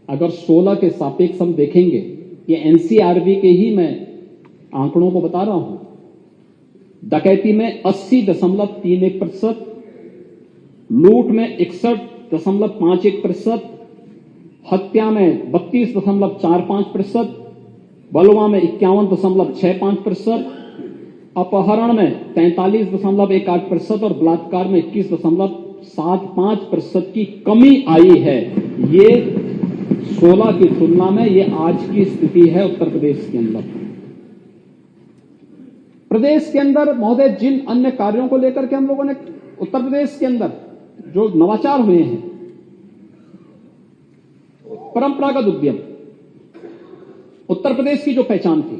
Speaker 1: अगर 16 के सापेक्ष हम देखेंगे, ये एनसीआरबी के ही मैं आंकड़ों को बता रहा हूं। डकैती में 80.31%, लूट में 61.51%, हत्या में 32.45%, बलवा में 51.65%, अपहरण में 43.18% और बलात्कार में 21.75% की कमी आई है। ये 16 की तुलना में ये आज की स्थिति है उत्तर प्रदेश के अंदर। प्रदेश के अंदर महोदय जिन अन्य कार्यों को लेकर के हम लोगों ने उत्तर प्रदेश के अंदर जो नवाचार हुए हैं, परंपरागत उद्यम उत्तर प्रदेश की जो पहचान थी,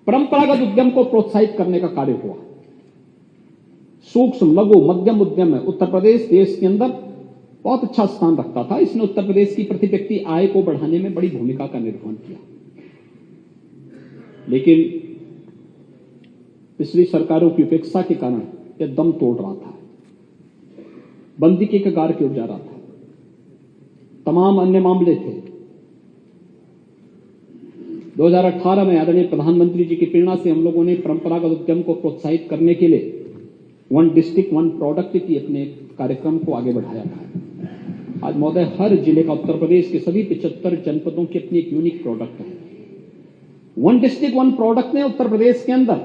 Speaker 1: परंपरागत उद्यम को प्रोत्साहित करने का कार्य हुआ। सूक्ष्म लघु मध्यम उद्यम में उत्तर प्रदेश देश के अंदर बहुत अच्छा स्थान रखता था। इसने उत्तर प्रदेश की प्रति व्यक्ति आय को बढ़ाने में बड़ी भूमिका का निर्वहन किया। लेकिन पिछली सरकारों की उपेक्षा के कारण यह दम तोड़ रहा था, बंदी के कगार की ओर जा रहा था। तमाम अन्य मामले थे। 2018 में आदरणीय प्रधानमंत्री जी की प्रेरणा से हम लोगों ने परंपरागत उद्यम को प्रोत्साहित करने के लिए 1 डिस्ट्रिक्ट 1 प्रोडक्ट की अपने कार्यक्रम को आगे बढ़ाया था। आज महोदय हर जिले का उत्तर प्रदेश के सभी 75 जनपदों की अपनी एक यूनिक प्रोडक्ट है। 1 डिस्ट्रिक्ट 1 प्रोडक्ट ने उत्तर प्रदेश के अंदर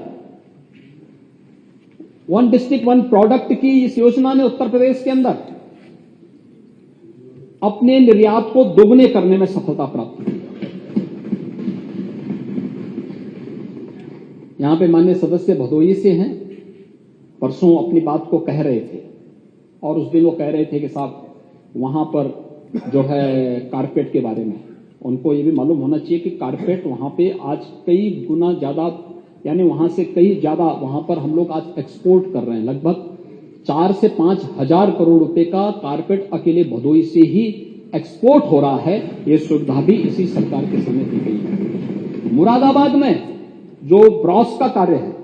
Speaker 1: 1 डिस्ट्रिक्ट 1 प्रोडक्ट की इस योजना ने उत्तर प्रदेश के अंदर अपने निर्यात को दोगुने करने में सफलता प्राप्त की। यहां पे माननीय सदस्य भदोही से हैं, परसों अपनी बात को कह रहे थे और उस दिन वो कह रहे थे कि साहब वहां पर जो है कारपेट के बारे में उनको ये भी मालूम होना चाहिए कि कारपेट वहां पे आज कई गुना ज्यादा, यानी वहां से कई ज्यादा वहां पर हम लोग आज एक्सपोर्ट कर रहे हैं। लगभग 4 से 5 हजार करोड़ रुपए का कारपेट अकेले भदोही से ही एक्सपोर्ट हो रहा है। ये सुविधा भी इसी सरकार के समय दी गई है। मुरादाबाद में जो ब्रॉस का कार्य है,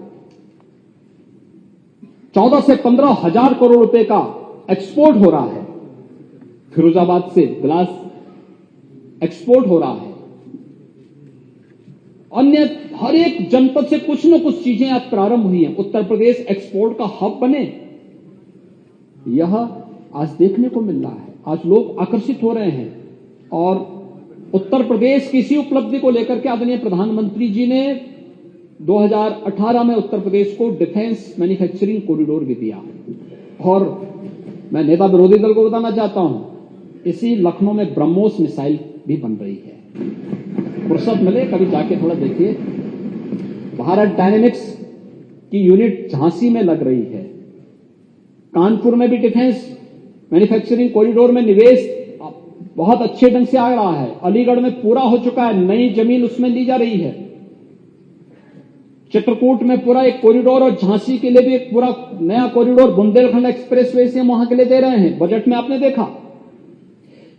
Speaker 1: 14 से 15 हजार करोड़ रुपए का एक्सपोर्ट हो रहा है। फिरोजाबाद से ग्लास एक्सपोर्ट हो रहा है। अन्य हर एक जनपद से कुछ न कुछ चीजें आज प्रारंभ हुई हैं। उत्तर प्रदेश एक्सपोर्ट का हब बने, यह आज देखने को मिल रहा है। आज लोग आकर्षित हो रहे हैं और उत्तर प्रदेश की इसी उपलब्धि को लेकर के आदरणीय प्रधानमंत्री जी ने 2018 में उत्तर प्रदेश को डिफेंस मैन्युफैक्चरिंग कॉरिडोर भी दिया। और मैं नेता विरोधी दल को बताना चाहता हूं, इसी लखनऊ में ब्रह्मोस मिसाइल भी बन रही है। फुर्सत मिले कभी जाके थोड़ा देखिए। भारत डायनेमिक्स की यूनिट झांसी में लग रही है। कानपुर में भी डिफेंस मैन्युफैक्चरिंग कॉरिडोर में निवेश बहुत अच्छे ढंग से आ रहा है। अलीगढ़ में पूरा हो चुका है, नई जमीन उसमें ली जा रही है। चित्रकूट में पूरा एक कॉरिडोर और झांसी के लिए भी एक पूरा नया कॉरिडोर बुंदेलखंड एक्सप्रेसवे से हम वहां के लिए दे रहे हैं। बजट में आपने देखा,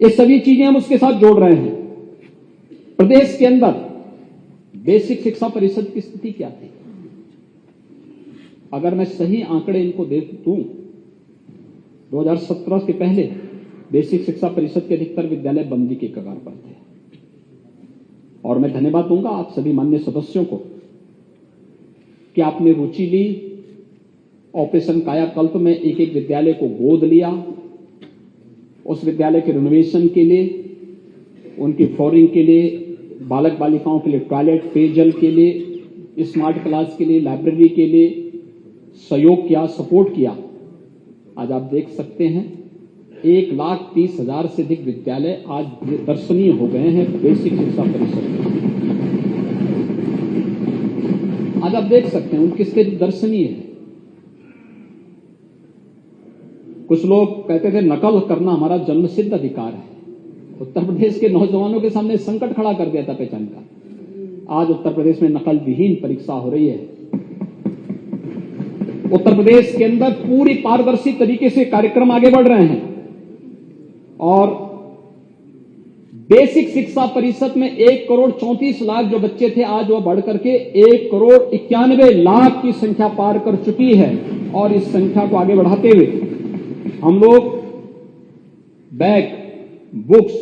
Speaker 1: ये सभी चीजें हम उसके साथ जोड़ रहे हैं। प्रदेश के अंदर बेसिक शिक्षा परिषद की स्थिति क्या थी? अगर मैं सही आंकड़े इनको देख दूं, 2017 के पहले बेसिक शिक्षा परिषद के अधिकतर विद्यालय बंदी के कगार पर थे। और मैं धन्यवाद दूंगा आप सभी माननीय सदस्यों को कि आपने रुचि ली, ऑपरेशन कायाकल्प में एक एक विद्यालय को गोद लिया, उस विद्यालय के रिनोवेशन के लिए, उनकी फ्लोरिंग के लिए, बालक बालिकाओं के लिए टॉयलेट, पेयजल के लिए, स्मार्ट क्लास के लिए, लाइब्रेरी के लिए सहयोग किया, सपोर्ट किया। आज आप देख सकते हैं 1,30,000 से अधिक विद्यालय आज दर्शनीय हो गए हैं बेसिक शिक्षा परिषद में। आज आप देख सकते हैं उनकी स्थिति दर्शनीय है। कुछ लोग कहते थे नकल करना हमारा जन्मसिद्ध अधिकार है। उत्तर प्रदेश के नौजवानों के सामने संकट खड़ा कर दिया था पहचान का। आज उत्तर प्रदेश में नकल विहीन परीक्षा हो रही है। उत्तर प्रदेश के अंदर पूरी पारदर्शी तरीके से कार्यक्रम आगे बढ़ रहे हैं और बेसिक शिक्षा परिषद में 1,34,00,000 जो बच्चे थे, आज वह बढ़ करके 1,91,00,000 की संख्या पार कर चुकी है। और इस संख्या को आगे बढ़ाते हुए हम लोग बैग, बुक्स,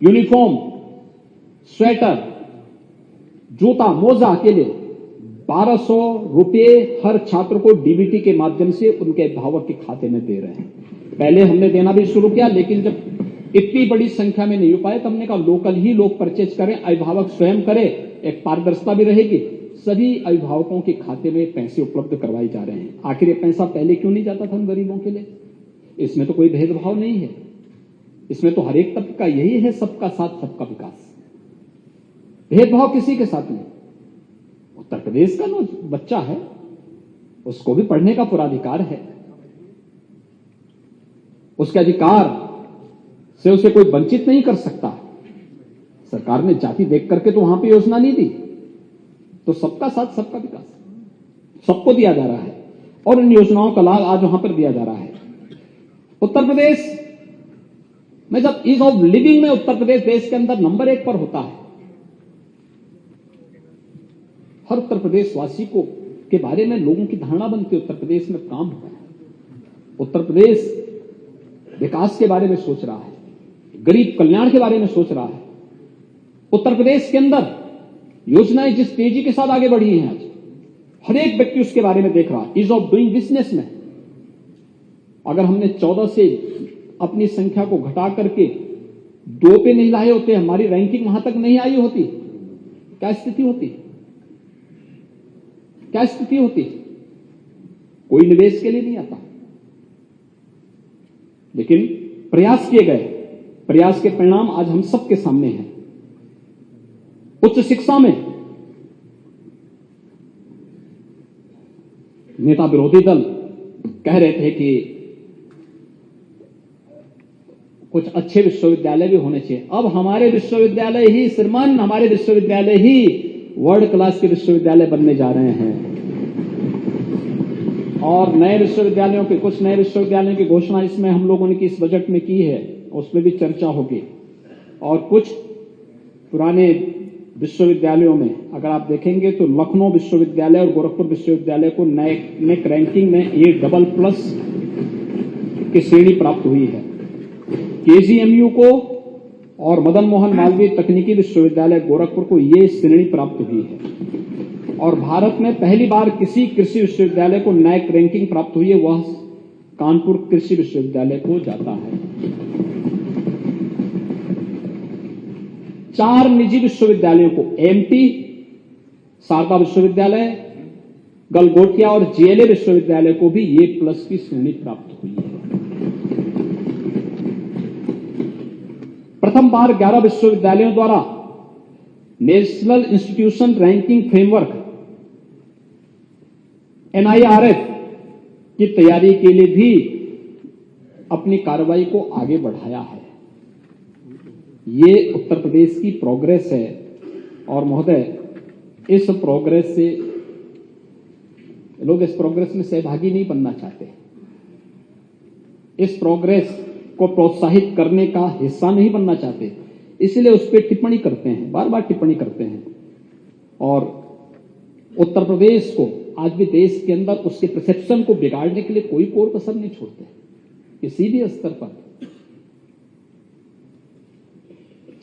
Speaker 1: यूनिफॉर्म, स्वेटर, जूता, मोजा के लिए 1,200 रुपये हर छात्र को डीबीटी के माध्यम से उनके अभिभावक के खाते में दे रहे हैं। पहले हमने देना भी शुरू किया, लेकिन जब इतनी बड़ी संख्या में नहीं हो पाए तो हमने कहा लोकल ही लोग परचेज करें, अभिभावक स्वयं करें, एक पारदर्शिता भी रहेगी। सभी अभिभावकों के खाते में पैसे उपलब्ध करवाए जा रहे हैं। आखिर ये पैसा पहले क्यों नहीं जाता था उन गरीबों के लिए? इसमें तो कोई भेदभाव नहीं है, इसमें तो हर एक तबके का यही है, सबका साथ सबका विकास। भेदभाव किसी के साथ नहीं। उत्तर प्रदेश का बच्चा है, उसको भी पढ़ने का पूरा अधिकार है। उसके अधिकार से उसे कोई वंचित नहीं कर सकता। सरकार ने जाति देख करके तो वहां पे योजना नहीं दी, तो सबका साथ सबका विकास सबको दिया जा रहा है और इन योजनाओं का लाभ आज वहां पर दिया जा रहा है। उत्तर प्रदेश में जब ईज ऑफ लिविंग में उत्तर प्रदेश देश के अंदर नंबर 1 पर होता है, हर उत्तर प्रदेश वासी को के बारे में लोगों की धारणा बनती है उत्तर प्रदेश में काम हो रहा है, उत्तर प्रदेश विकास के बारे में सोच रहा है, गरीब कल्याण के बारे में सोच रहा है। उत्तर प्रदेश के अंदर योजनाएं जिस तेजी के साथ आगे बढ़ी हैं, आज हर एक व्यक्ति उसके बारे में देख रहा है। ईज ऑफ डूइंग बिजनेस में अगर हमने 14 से अपनी संख्या को घटा करके 2 पे नहीं लाए होते, हमारी रैंकिंग वहां तक नहीं आई होती, क्या स्थिति होती? क्या स्थिति होती? कोई निवेश के लिए नहीं आता, लेकिन प्रयास किए गए, प्रयास के परिणाम आज हम सबके सामने हैं। उच्च शिक्षा में नेता विरोधी दल कह रहे थे कि कुछ अच्छे विश्वविद्यालय भी होने चाहिए। अब हमारे विश्वविद्यालय ही श्रीमान, हमारे विश्वविद्यालय ही वर्ल्ड क्लास के विश्वविद्यालय बनने जा रहे हैं और नए विश्वविद्यालयों के कुछ नए विश्वविद्यालयों की घोषणा इसमें हम लोगों ने इस बजट में की है, उसमें भी चर्चा होगी। और कुछ पुराने विश्वविद्यालयों में अगर आप देखेंगे तो लखनऊ विश्वविद्यालय और गोरखपुर विश्वविद्यालय को नेक रैंकिंग में A++ की श्रेणी प्राप्त हुई है। KGMU को और मदन मोहन मालवीय तकनीकी विश्वविद्यालय गोरखपुर को ये श्रेणी प्राप्त हुई है। और भारत में पहली बार किसी कृषि विश्वविद्यालय को नैक रैंकिंग प्राप्त हुई है, वह कानपुर कृषि विश्वविद्यालय को जाता है। 4 निजी विश्वविद्यालयों को MP, शारदा विश्वविद्यालय, गलगोटिया और JLA विश्वविद्यालय को भी A+ की श्रेणी प्राप्त हुई है। प्रथम बार 11 विश्वविद्यालयों द्वारा national institution ranking framework NIRF की तैयारी के लिए भी अपनी कार्रवाई को आगे बढ़ाया है। ये उत्तर प्रदेश की प्रोग्रेस है और महोदय इस प्रोग्रेस से लोग इस प्रोग्रेस में सहभागी नहीं बनना चाहते, इस प्रोग्रेस को प्रोत्साहित करने का हिस्सा नहीं बनना चाहते, इसलिए उस पर टिप्पणी करते हैं, बार बार टिप्पणी करते हैं। और उत्तर प्रदेश को आज भी देश के अंदर उसके परसेप्शन को बिगाड़ने के लिए कोई कोर कसर नहीं छोड़ते, किसी भी स्तर पर,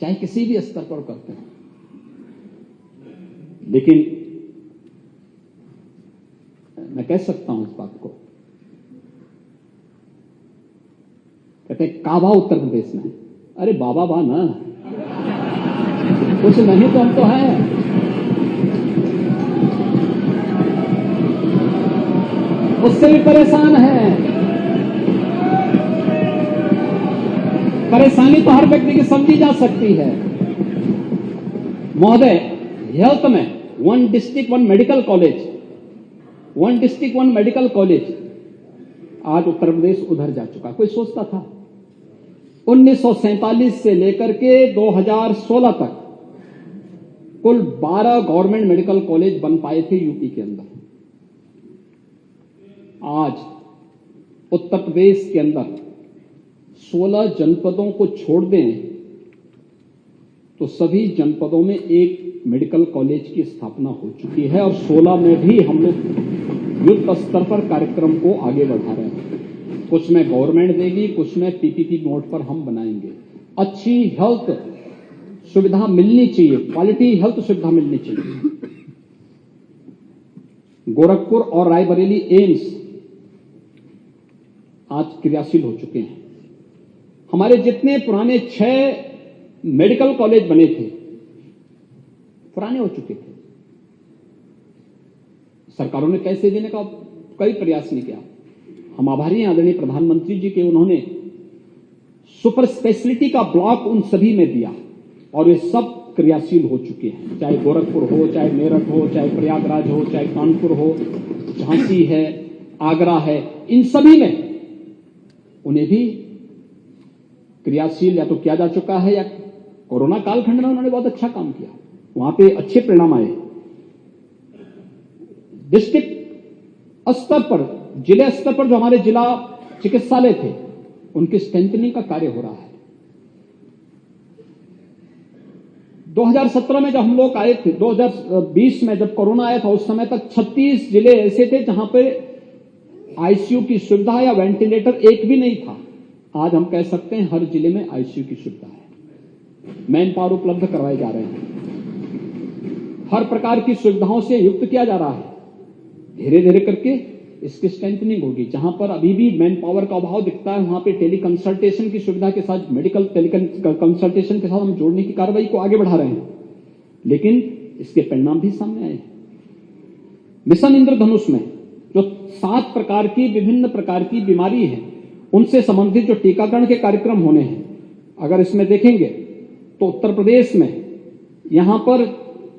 Speaker 1: चाहे किसी भी स्तर पर करते हैं। लेकिन मैं कह सकता हूं इस बात को, कहते हैं काबा उत्तर प्रदेश में, अरे बाबा बा ना, कुछ नहीं तो हम तो हैं। उससे भी परेशान है। परेशानी तो हर व्यक्ति की समझी जा सकती है महोदय। हेल्थ में 1 district 1 medical college, 1 district 1 medical college, आज उत्तर प्रदेश उधर जा चुका। कोई सोचता था 1947 से लेकर के 2016 तक कुल 12 गवर्नमेंट मेडिकल कॉलेज बन पाए थे यूपी के अंदर। आज उत्तर प्रदेश के अंदर 16 जनपदों को छोड़ दें तो सभी जनपदों में एक मेडिकल कॉलेज की स्थापना हो चुकी है और 16 में भी हम लोग युद्ध स्तर पर कार्यक्रम को आगे बढ़ा रहे हैं। कुछ में गवर्नमेंट देगी, कुछ में पीपीपी मोड पर हम बनाएंगे। अच्छी हेल्थ सुविधा मिलनी चाहिए, क्वालिटी हेल्थ सुविधा मिलनी चाहिए। गोरखपुर और रायबरेली एम्स आज क्रियाशील हो चुके हैं। हमारे जितने पुराने 6 मेडिकल कॉलेज बने थे, पुराने हो चुके थे। सरकारों ने पैसे देने का कई प्रयास नहीं किया। हम आभारी हैं आदरणीय प्रधानमंत्री जी के, उन्होंने सुपर स्पेशलिटी का ब्लॉक उन सभी में दिया और वे सब क्रियाशील हो चुके हैं। चाहे गोरखपुर हो, चाहे मेरठ हो, चाहे प्रयागराज हो, चाहे कानपुर हो, झांसी है, आगरा है, इन सभी में उन्हें भी क्रियाशील या तो किया जा चुका है या कोरोना कालखंड में उन्होंने बहुत अच्छा काम किया, वहां पे अच्छे परिणाम आए। डिस्ट्रिक्ट स्तर पर, जिले स्तर पर जो हमारे जिला चिकित्सालय थे, उनकी स्ट्रेंथनिंग का कार्य हो रहा है। 2017 में जब हम लोग आए थे, 2020 में जब कोरोना आया था, उस समय तक 36 जिले ऐसे थे जहां पे आईसीयू की सुविधा या वेंटिलेटर एक भी नहीं था। आज हम कह सकते हैं हर जिले में आईसीयू की सुविधा है, मैन पावर उपलब्ध करवाए जा रहे हैं, हर प्रकार की सुविधाओं से युक्त किया जा रहा है। धीरे धीरे करके इसकी स्ट्रेंथनिंग होगी। जहां पर अभी भी मैन पावर का अभाव दिखता है, वहां पे टेली कंसल्टेशन की सुविधा के साथ, मेडिकल टेली कंसल्टेशन के साथ हम जोड़ने की कार्रवाई को आगे बढ़ा रहे हैं। लेकिन इसके परिणाम भी सामने आए। मिशन इंद्रधनुष में जो 7 प्रकार की विभिन्न प्रकार की बीमारी है, उनसे संबंधित जो टीकाकरण के कार्यक्रम होने हैं, अगर इसमें देखेंगे तो उत्तर प्रदेश में यहां पर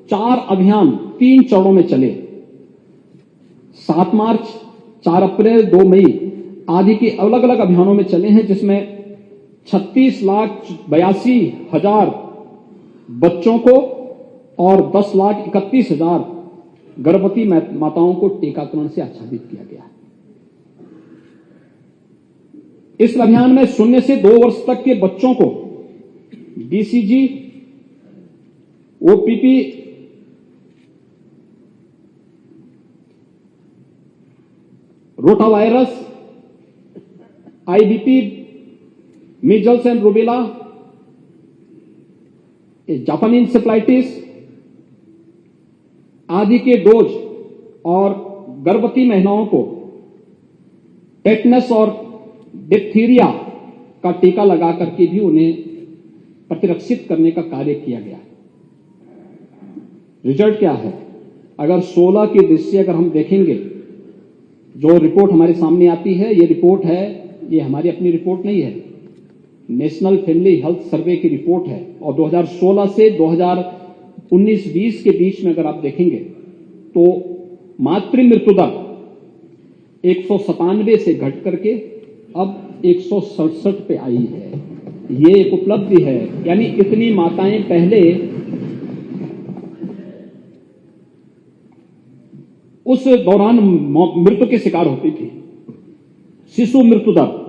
Speaker 1: 4 अभियान 3 चरणों में चले। 7 मार्च, 4 अप्रैल, 2 मई आदि के अलग अलग अभियानों में चले हैं, जिसमें 36,82,000 बच्चों को और 10,31,000 गर्भवती माताओं को टीकाकरण से आच्छादित किया गया। इस अभियान में 0 से 2 वर्ष तक के बच्चों को BCG, OPP, rotavirus, IBP, measles and rubella, जापानी इंसेफ्लाइटिस आदि के डोज और गर्भवती महिलाओं को टेटनस और डिप्थीरिया का टीका लगा करके भी उन्हें प्रतिरक्षित करने का कार्य किया गया। रिजल्ट क्या है? अगर 16 की दृष्टि अगर हम देखेंगे, जो रिपोर्ट हमारे सामने आती है, ये रिपोर्ट है, ये हमारी अपनी रिपोर्ट नहीं है, नेशनल फैमिली हेल्थ सर्वे की रिपोर्ट है। और 2016 से 2019-20 के बीच में अगर आप देखेंगे तो मातृ मृत्यु दर 197 से घट करके अब 167 पे आई है। ये एक उपलब्धि है, यानी इतनी माताएं पहले उस दौरान मृत्यु के शिकार होती थी। शिशु मृत्यु दर,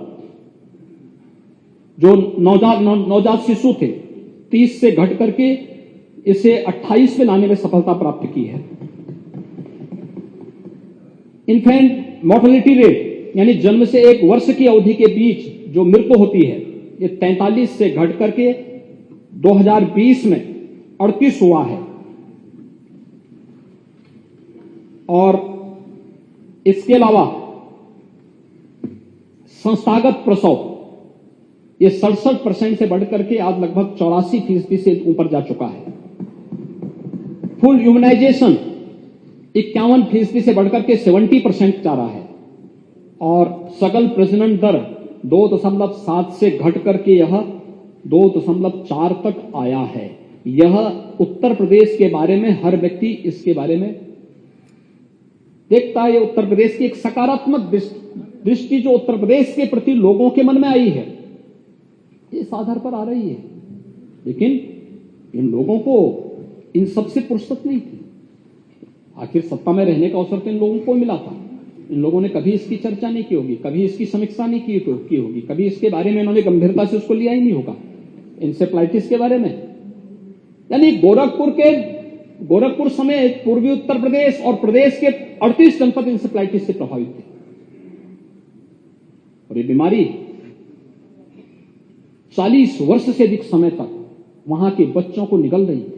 Speaker 1: जो नवजात शिशु थे, 30 से घट करके इसे 28 पे लाने में सफलता प्राप्त की है। इन्फेंट मोर्टेलिटी रेट, यानी जन्म से 1 वर्ष की अवधि के बीच जो मृत्यु होती है, ये 43 से घट करके 2020 में 38 हुआ है। और इसके अलावा संस्थागत प्रसव, ये 67% से बढ़ करके आज लगभग 84% से ऊपर जा चुका है। फुल इम्यूनाइजेशन 51% से बढ़कर के 70% जा रहा है। और सकल प्रजनन दर 2.7 से घट करके यह 2.4 तक आया है। यह उत्तर प्रदेश के बारे में हर व्यक्ति इसके बारे में देखता है। उत्तर प्रदेश की एक सकारात्मक दृष्टि जो उत्तर प्रदेश के प्रति लोगों के मन में आई है, इस आधार पर आ रही है। लेकिन इन लोगों को इन सबसे फुर्सत नहीं थी। आखिर सत्ता में रहने का अवसर तो इन लोगों को मिला था। इन लोगों ने कभी इसकी चर्चा नहीं की होगी, कभी इसकी समीक्षा नहीं की होगी, कभी इसके बारे में इन्होंने गंभीरता से उसको लिया ही नहीं होगा। इंसेफ्लाइटिस के बारे में, यानी गोरखपुर समेत पूर्वी उत्तर प्रदेश और प्रदेश के 38 जनपद इंसेफ्लाइटिस से प्रभावित थे। और ये बीमारी 40 वर्ष से अधिक समय तक वहां के बच्चों को निगल रही थी।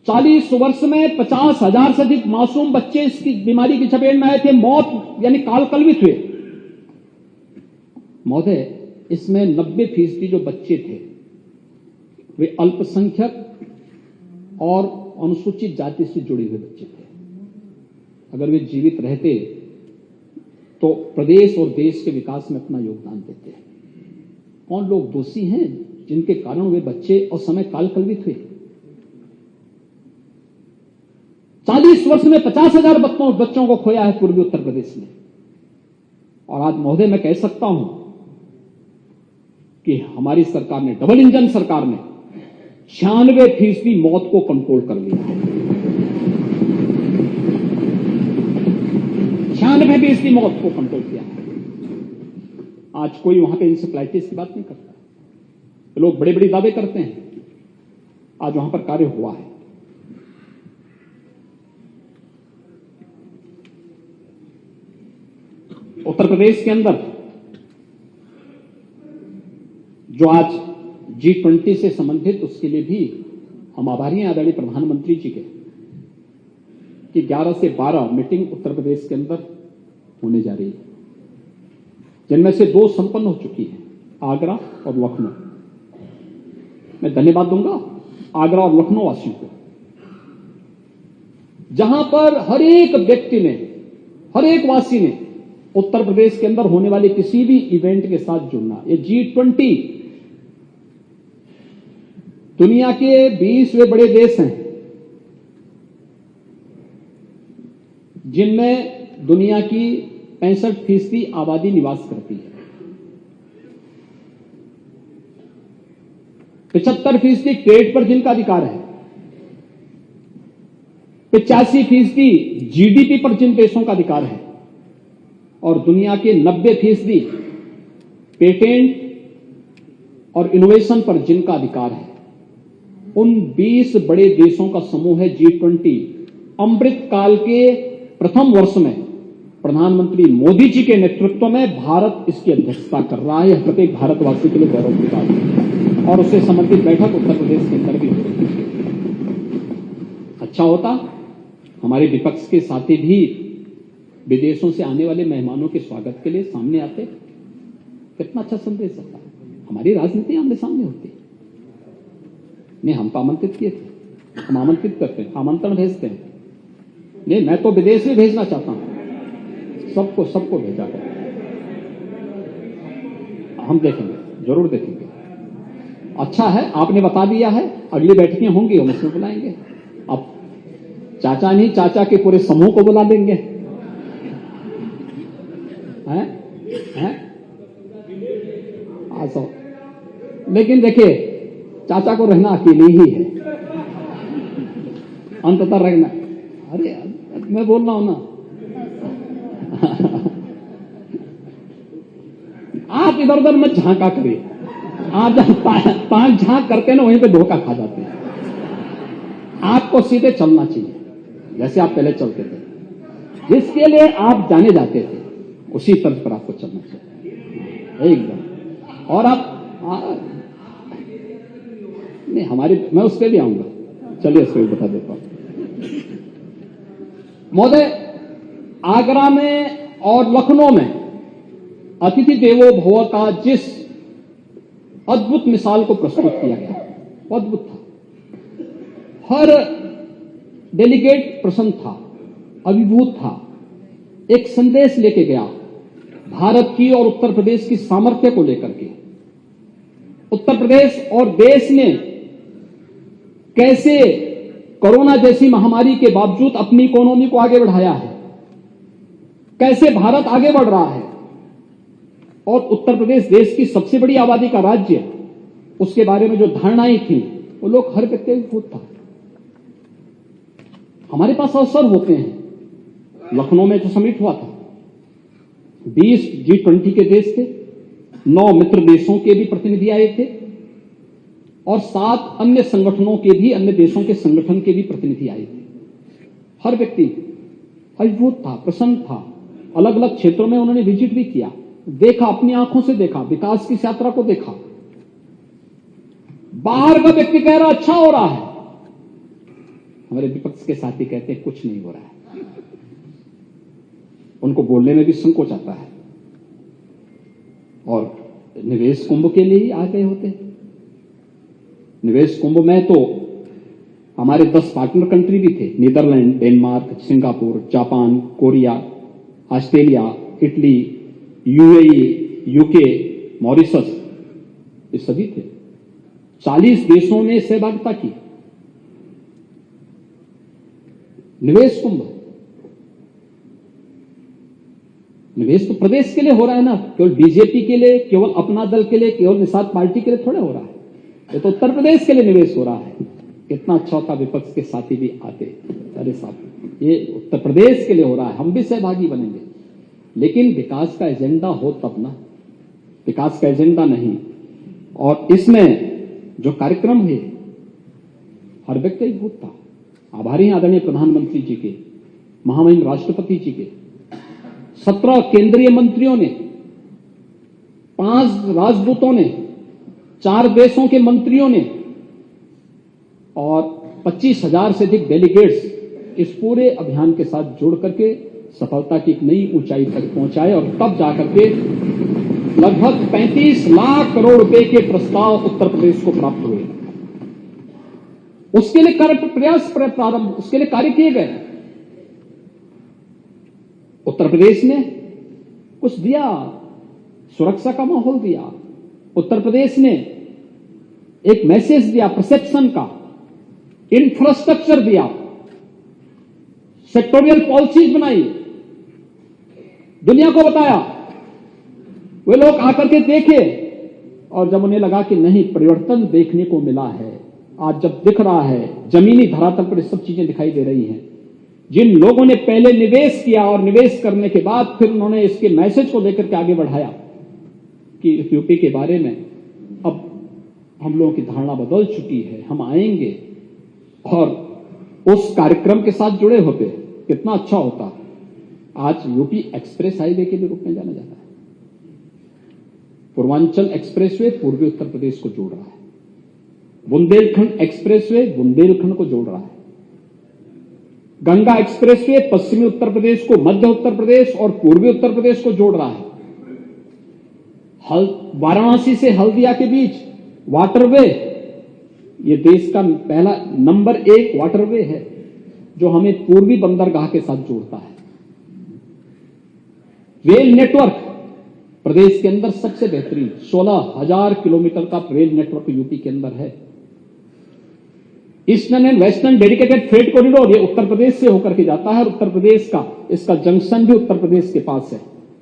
Speaker 1: 40 वर्ष में 50,000 से अधिक मासूम बच्चे इसकी बीमारी की चपेट में आए थे, मौत यानी कालकलवित हुए। महोदय, इसमें 90% जो बच्चे थे वे अल्पसंख्यक और अनुसूचित जाति से जुड़े हुए बच्चे थे। अगर वे जीवित रहते तो प्रदेश और देश के विकास में अपना योगदान देते। कौन लोग दोषी हैं जिनके कारण वे बच्चे और समय कालकलवित हुए? 40 वर्ष में 50,000 बच्चों को खोया है पूर्वी उत्तर प्रदेश में। और आज महोदय मैं कह सकता हूं कि हमारी सरकार ने, डबल इंजन सरकार ने 96% मौत को कंट्रोल कर लिया है। 96% मौत को कंट्रोल किया है। आज कोई वहां पे इंसेफ्लाइटिस की बात नहीं करता। लोग बड़े बड़े दावे करते हैं, आज वहां पर कार्य हुआ है। उत्तर प्रदेश के अंदर जो आज G20 से संबंधित, उसके लिए भी हम आभारी हैं आदरणीय प्रधानमंत्री जी के, कि 11 से 12 मीटिंग उत्तर प्रदेश के अंदर होने जा रही है, जिनमें से 2 संपन्न हो चुकी है, आगरा और लखनऊ। मैं धन्यवाद दूंगा आगरा और लखनऊ वासियों को, जहां पर हर एक व्यक्ति ने, हर एक वासी ने उत्तर प्रदेश के अंदर होने वाले किसी भी इवेंट के साथ जुड़ना। ये G20 दुनिया के 20वें बड़े देश हैं, जिनमें दुनिया की 65% आबादी निवास करती है। 75% ट्रेड पर जिनका अधिकार है, 85% जीडीपी पर जिन देशों का अधिकार है, और दुनिया के 90% पेटेंट और इनोवेशन पर जिनका अधिकार है, उन 20 बड़े देशों का समूह है G20। अमृत काल के प्रथम वर्ष में प्रधानमंत्री मोदी जी के नेतृत्व में भारत इसकी अध्यक्षता कर रहा है। प्रत्येक भारतवासी के लिए गौरव की बात है। और उससे संबंधित बैठक उत्तर प्रदेश के अंदर भी हो रही है। अच्छा होता हमारे विपक्ष के साथी भी विदेशों से आने वाले मेहमानों के स्वागत के लिए सामने आते, कितना अच्छा संदेश आता। हमारी राजनीति आमने सामने होती नहीं, हमको आमंत्रित किए थे, हम आमंत्रित करते हैं, आमंत्रण भेजते हैं। नहीं, मैं तो विदेश में भेजना चाहता हूं, सबको भेजा कर हम देखेंगे, जरूर देखेंगे। अच्छा है, आपने बता दिया है, अगली बैठकें होंगी हम उसमें बुलाएंगे। अब चाचा नहीं, चाचा के पूरे समूह को बुला देंगे, हैं? लेकिन देखिए, चाचा को रहना अकेले ही है, अंततः रहना। अरे मैं बोल रहा हूं ना, आप इधर उधर मत झांका करिए। आप जब पांच झांक करते ना, वहीं पे धोखा खा जाते हैं। आपको सीधे चलना चाहिए जैसे आप पहले चलते थे, जिसके लिए आप जाने जाते थे, उसी तर्ज पर आपको चलना चाहिए एकदम। और आप नहीं, मैं उस पर भी आऊंगा, चलिए उसको भी बता देता हूं। महोदय, आगरा में और लखनऊ में अतिथि देवो भव का जिस अद्भुत मिसाल को प्रस्तुत किया गया, वो अद्भुत था। हर डेलीगेट प्रसन्न था, अभिभूत था, एक संदेश लेके गया भारत की और उत्तर प्रदेश की सामर्थ्य को लेकर के। उत्तर प्रदेश और देश ने कैसे कोरोना जैसी महामारी के बावजूद अपनी इकोनॉमी को आगे बढ़ाया है, कैसे भारत आगे बढ़ रहा है, और उत्तर प्रदेश देश की सबसे बड़ी आबादी का राज्य, उसके बारे में जो धारणाएं थी, वो लोग हर व्यक्ति अभिभूत था। हमारे पास अवसर होते हैं। लखनऊ में जो समिट हुआ था, 20 G20 के देश थे, 9 मित्र देशों के भी प्रतिनिधि आए थे, और 7 अन्य संगठनों के भी, अन्य देशों के संगठन के भी प्रतिनिधि आए थे। हर व्यक्ति अभिभूत था, प्रसन्न था। अलग अलग क्षेत्रों में उन्होंने विजिट भी किया, देखा, अपनी आंखों से देखा, विकास की यात्रा को देखा। बाहर का व्यक्ति कह रहा अच्छा हो रहा है, हमारे विपक्ष के साथी कहते हैं कुछ नहीं हो रहा है। उनको बोलने में भी संकोच आता है, और निवेश कुंभ के लिए ही आ गए होते हैं। निवेश कुंभ में तो हमारे 10 पार्टनर कंट्री भी थे, Netherlands, Denmark, Singapore, Japan, Korea, Australia, Italy, UAE, UK, Mauritius, ये सभी थे। 40 देशों ने सहभागिता की। निवेश कुंभ, निवेश तो प्रदेश के लिए हो रहा है ना, केवल बीजेपी के लिए, केवल अपना दल के लिए, केवल निषाद पार्टी के लिए थोड़े हो रहा है। ये तो उत्तर प्रदेश के लिए निवेश हो रहा है। कितना अच्छा होता विपक्ष के साथी भी आते, अरे साहब ये उत्तर प्रदेश के लिए हो रहा है, हम भी सहभागी बनेंगे। लेकिन विकास का एजेंडा हो तब ना, विकास का एजेंडा नहीं। और इसमें जो कार्यक्रम हुए, हर व्यक्ति अभिभूत था। आभारी हैं आदरणीय प्रधानमंत्री जी के, महामहिम राष्ट्रपति जी के, 17 केंद्रीय मंत्रियों ने, 5 राजदूतों ने, 4 देशों के मंत्रियों ने, और 25,000 से अधिक डेलीगेट्स इस पूरे अभियान के साथ जोड़ करके सफलता की एक नई ऊंचाई तक पहुंचाए। और तब जाकर के लगभग 35 लाख करोड़ रुपए के प्रस्ताव उत्तर प्रदेश को प्राप्त हुए। उसके लिए प्रारंभ, उसके लिए कार्य किए गए। उत्तर प्रदेश ने कुछ दिया, सुरक्षा का माहौल दिया। उत्तर प्रदेश ने एक मैसेज दिया परसेप्शन का, इंफ्रास्ट्रक्चर दिया, सेक्टोरियल पॉलिसीज बनाई, दुनिया को बताया। वे लोग आकर के देखे, और जब उन्हें लगा कि नहीं, परिवर्तन देखने को मिला है, आज जब दिख रहा है, जमीनी धरातल पर सब चीजें दिखाई दे रही हैं। जिन लोगों ने पहले निवेश किया और निवेश करने के बाद फिर उन्होंने इसके मैसेज को लेकर के आगे बढ़ाया कि यूपी के बारे में अब हम लोगों की धारणा बदल चुकी है, हम आएंगे, और उस कार्यक्रम के साथ जुड़े होते, कितना अच्छा होता। आज यूपी एक्सप्रेस हाईवे के रूप में जाना जाता है। पूर्वांचल एक्सप्रेसवे पूर्वी उत्तर प्रदेश को जोड़ रहा है, बुंदेलखंड एक्सप्रेसवे बुंदेलखंड को जोड़ रहा है, गंगा एक्सप्रेसवे पश्चिमी उत्तर प्रदेश को मध्य उत्तर प्रदेश और पूर्वी उत्तर प्रदेश को जोड़ रहा है। वाराणसी से हल्दिया के बीच वाटरवे, ये देश का पहला नंबर 1 वाटरवे है जो हमें पूर्वी बंदरगाह के साथ जोड़ता है। रेल नेटवर्क प्रदेश के अंदर सबसे बेहतरीन 16,000 किलोमीटर का रेल नेटवर्क यूपी के अंदर है। Eastern and western dedicated freight corridor, ये उत्तर प्रदेश से होकर के जाता है, और उत्तर प्रदेश का इसका जंक्शन भी उत्तर प्रदेश के पास है,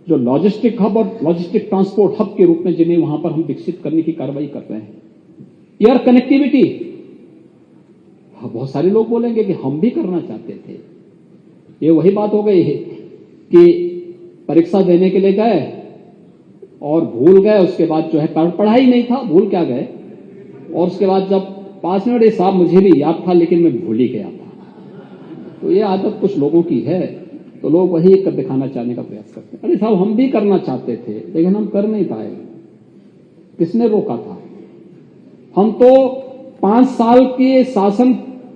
Speaker 1: जो लॉजिस्टिक हब और लॉजिस्टिक ट्रांसपोर्ट हब के रूप में जिन्हें वहां पर हम विकसित करने की कार्रवाई कर रहे हैं। एयर कनेक्टिविटी, बहुत सारे लोग बोलेंगे कि हम भी करना चाहते थे। ये वही बात हो गई है कि परीक्षा देने के लिए गए और भूल गए, उसके बाद जो है पढ़ाई नहीं था, भूल क्या गए, और उसके बाद जब पास में साहब मुझे भी याद था लेकिन मैं भूल ही गया था। तो ये आदत कुछ लोगों की है, तो लोग वही कर दिखाना चाहने का प्रयास करते हैं। अरे साहब हम भी करना चाहते थे लेकिन हम कर नहीं पाए, किसने रोका था? हम तो 5 साल के शासन